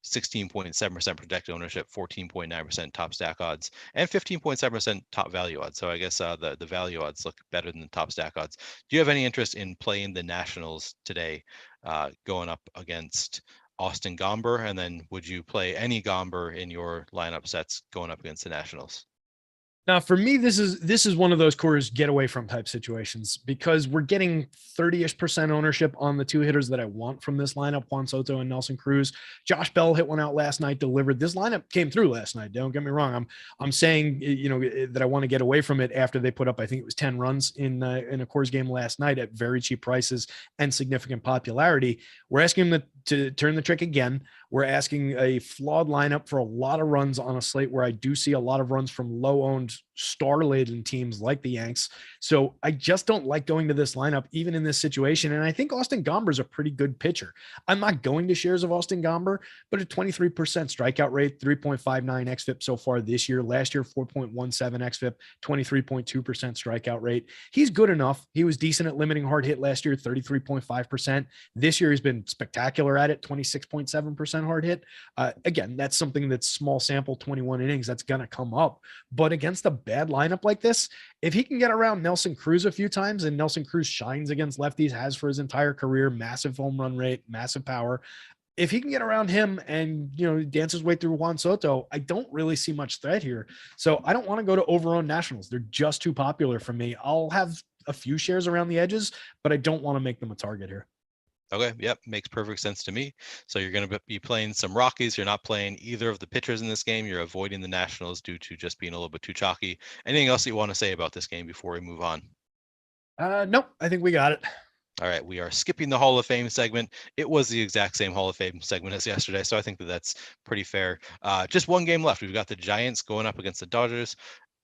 16.7% projected ownership, 14.9% top stack odds, and 15.7% top value odds. So I guess the value odds look better than the top stack odds. Do you have any interest in playing the Nationals today, going up against Austin Gomber? And then would you play any Gomber in your lineup sets going up against the Nationals? Now, for me, this is one of those Coors get away from type situations because we're getting 30-ish% ownership on the 2 hitters that I want from this lineup, Juan Soto and Nelson Cruz. Josh Bell hit one out last night, delivered. This lineup came through last night. Don't get me wrong. I'm saying, that I want to get away from it after they put up, I think it was 10 runs in a Coors game last night at very cheap prices and significant popularity. We're asking them to turn the trick again. We're asking a flawed lineup for a lot of runs on a slate where I do see a lot of runs from low-owned, star-laden teams like the Yanks. So I just don't like going to this lineup, even in this situation. And I think Austin Gomber is a pretty good pitcher. I'm not going to shares of Austin Gomber, but a 23% strikeout rate, 3.59 xFIP so far this year. Last year, 4.17 xFIP, 23.2% strikeout rate. He's good enough. He was decent at limiting hard hit last year, 33.5%. This year, he's been spectacular at it, 26.7% hard hit. Again, that's something that's small sample, 21 innings. That's going to come up. But against a bad lineup like this, if he can get around Nelson Cruz a few times, and Nelson Cruz shines against lefties, has for his entire career, massive home run rate, massive power. if he can get around him and, dance his way through Juan Soto, I don't really see much threat here. So I don't want to go to overowned Nationals. They're just too popular for me. I'll have a few shares around the edges, but I don't want to make them a target here. Okay, yep, makes perfect sense to me. So you're going to be playing some Rockies. You're not playing either of the pitchers in this game. You're avoiding the Nationals due to just being a little bit too chalky. Anything else you want to say about this game before we move on? Nope, I think we got it. All right, we are skipping the Hall of Fame segment. It was the exact same Hall of Fame segment as yesterday, so I think that that's pretty fair. Just one game left. We've got the Giants going up against the Dodgers.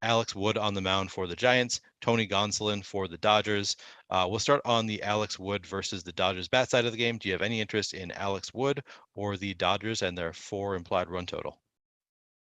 Alex Wood on the mound for the Giants, Tony Gonsolin for the Dodgers. We'll start on the Alex Wood versus the Dodgers bat side of the game. Do you have any interest in Alex Wood or the Dodgers and their 4 implied run total?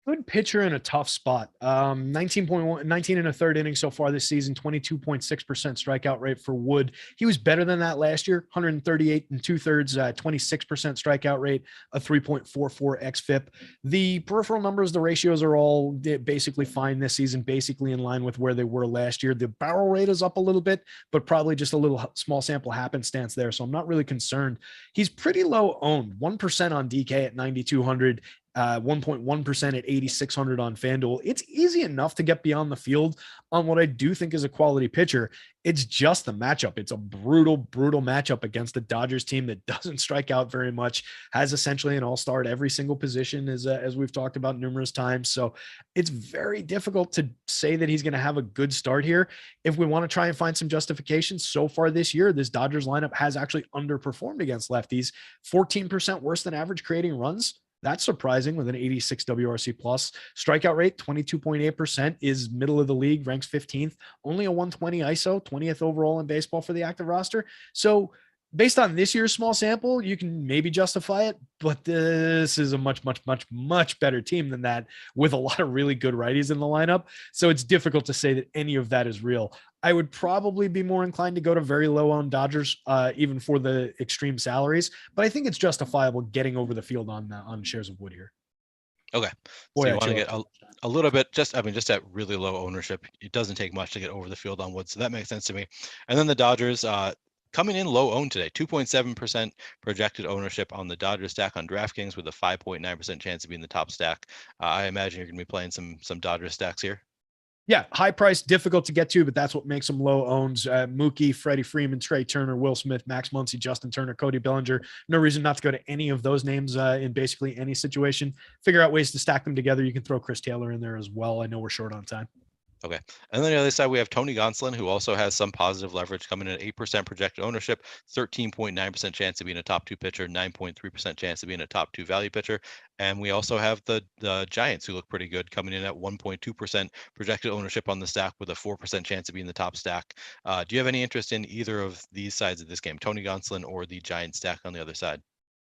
Good pitcher in a tough spot. 19 and a third inning so far this season, 22.6% strikeout rate for Wood. He was better than that last year, 138 and 2/3, 26% strikeout rate, a 3.44 xFIP. The peripheral numbers, the ratios are all basically fine this season, basically in line with where they were last year. The barrel rate is up a little bit, but probably just a little small sample happenstance there. So I'm not really concerned. He's pretty low owned, 1% on DK at 9,200. 1.1% at 8,600 on FanDuel. It's easy enough to get beyond the field on what I do think is a quality pitcher. It's just the matchup. It's a brutal matchup against the Dodgers team that doesn't strike out very much, has essentially an all-star at every single position, as we've talked about numerous times. So it's very difficult to say that he's going to have a good start here. If we want to try and find some justification, so far this year, this Dodgers lineup has actually underperformed against lefties, 14% worse than average creating runs. That's surprising with an 86 WRC plus. Strikeout rate, 22.8%, is middle of the league, ranks 15th. Only a 120 ISO, 20th overall in baseball for the active roster. So based on this year's small sample, you can maybe justify it, but this is a much better team than that with a lot of really good righties in the lineup. So it's difficult to say that any of that is real. I would probably be more inclined to go to very low on Dodgers, even for the extreme salaries, but I think it's justifiable getting over the field on shares of Wood here. Okay. So you want to get a little bit, just at really low ownership. It doesn't take much to get over the field on Wood. So that makes sense to me. And then the Dodgers, coming in low owned today, 2.7% projected ownership on the Dodgers stack on DraftKings with a 5.9% chance of being the top stack. I imagine you're going to be playing some Dodgers stacks here. Yeah, high price, difficult to get to, but that's what makes them low owns. Mookie, Freddie Freeman, Trey Turner, Will Smith, Max Muncy, Justin Turner, Cody Bellinger. No reason not to go to any of those names in basically any situation. Figure out ways to stack them together. You can throw Chris Taylor in there as well. I know we're short on time. Okay. And then the other side, we have Tony Gonsolin, who also has some positive leverage, coming in at 8% projected ownership, 13.9% chance of being a top 2 pitcher, 9.3% chance of being a top 2 value pitcher. And we also have the Giants, who look pretty good, coming in at 1.2% projected ownership on the stack with a 4% chance of being the top stack. Do you have any interest in either of these sides of this game, Tony Gonsolin or the Giant stack on the other side?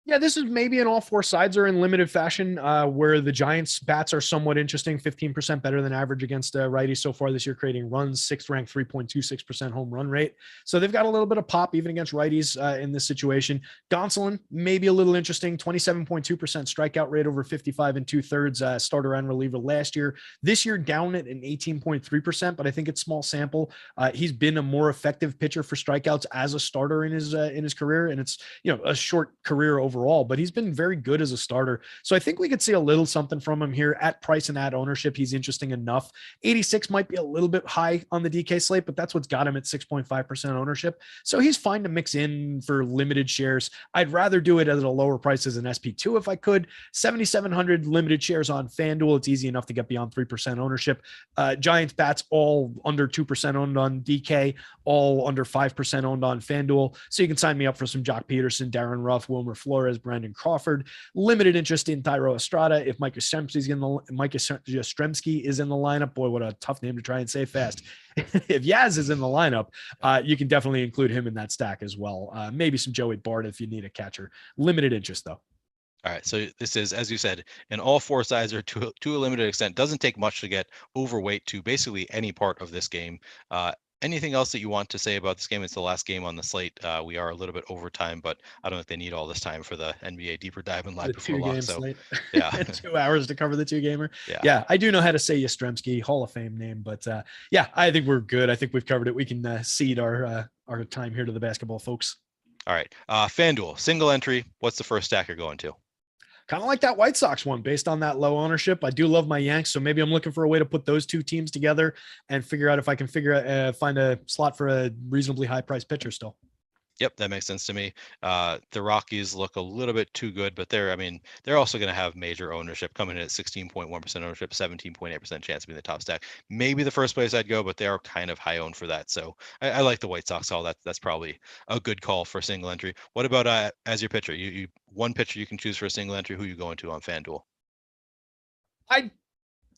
Yeah, this is maybe an all 4 sides are in limited fashion, where the Giants bats are somewhat interesting, 15% better than average against righties so far this year, creating runs, 6th ranked, 3.26% home run rate. So they've got a little bit of pop even against righties in this situation. Gonsolin, maybe a little interesting, 27.2% strikeout rate over 55 and 2/3 starter and reliever last year. This year down at an 18.3%, but I think it's small sample. He's been a more effective pitcher for strikeouts as a starter in his career, and it's a short career overall, but he's been very good as a starter. So I think we could see a little something from him here at price and at ownership. He's interesting enough. 86 might be a little bit high on the DK slate, but that's what's got him at 6.5% ownership. So he's fine to mix in for limited shares. I'd rather do it at a lower price as an SP2 if I could. 7,700 limited shares on FanDuel. It's easy enough to get beyond 3% ownership. Giants bats all under 2% owned on DK, all under 5% owned on FanDuel. So you can sign me up for some Jock Peterson, Darren Ruff, Wilmer Flores, Brandon Crawford. Limited interest in Thairo Estrada. If Mike Yastrzemski is in the lineup, boy, what a tough name to try and say fast. If Yaz is in the lineup, you can definitely include him in that stack as well. Maybe some Joey Bart if you need a catcher. Limited interest though. All right, so this is, as you said, in all 4 sides, or to a limited extent. Doesn't take much to get overweight to basically any part of this game. Anything else that you want to say about this game? It's the last game on the slate. We are a little bit over time, but I don't know if they need all this time for the NBA deeper dive and live before lock. So slate. Yeah, 2 hours to cover the 2-gamer. Yeah, I do know how to say Yastrzemski, Hall of Fame name, but yeah, I think we're good. I think we've covered it. We can cede our time here to the basketball folks. All right. FanDuel, single entry. What's the first stack you're going to? Kind of like that White Sox one based on that low ownership. I do love my Yanks, so maybe I'm looking for a way to put those two teams together and figure out if I can find a slot for a reasonably high price pitcher still. Yep, that makes sense to me. The Rockies look a little bit too good, but they're also going to have major ownership coming in at 16.1% ownership, 17.8% chance of being the top stack. Maybe the first place I'd go, but they are kind of high owned for that. So I like the White Sox call. That's probably a good call for single entry. What about as your pitcher? You one pitcher you can choose for a single entry. Who are you going to on FanDuel?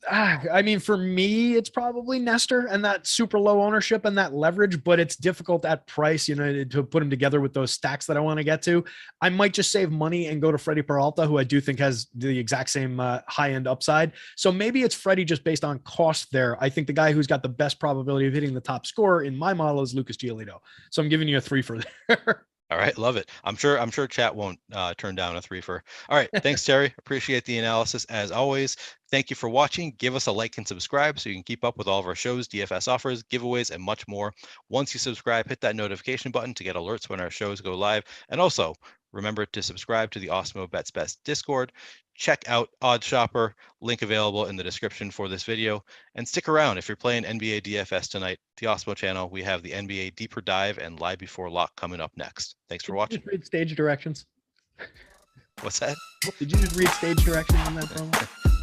I mean, for me, it's probably Nestor and that super low ownership and that leverage, but it's difficult at price, to put him together with those stacks that I want to get to. I might just save money and go to Freddie Peralta, who I do think has the exact same high end upside. So maybe it's Freddie just based on cost there. I think the guy who's got the best probability of hitting the top score in my model is Lucas Giolito. So I'm giving you a 3 for there. All right, love it. I'm sure chat won't turn down a 3 for. All right, thanks Terry. Appreciate the analysis as always. Thank you for watching. Give us a like and subscribe so you can keep up with all of our shows, DFS offers, giveaways, and much more. Once you subscribe, hit that notification button to get alerts when our shows go live. And also remember to subscribe to the Osmo Bets Best Discord. Check out Odd Shopper, link available in the description for this video. And stick around if you're playing NBA DFS tonight, the Osmo channel. We have the NBA Deeper Dive and Live Before Lock coming up next. Thanks for watching. Did you just read stage directions? What's that? Did you just read stage directions on that promo?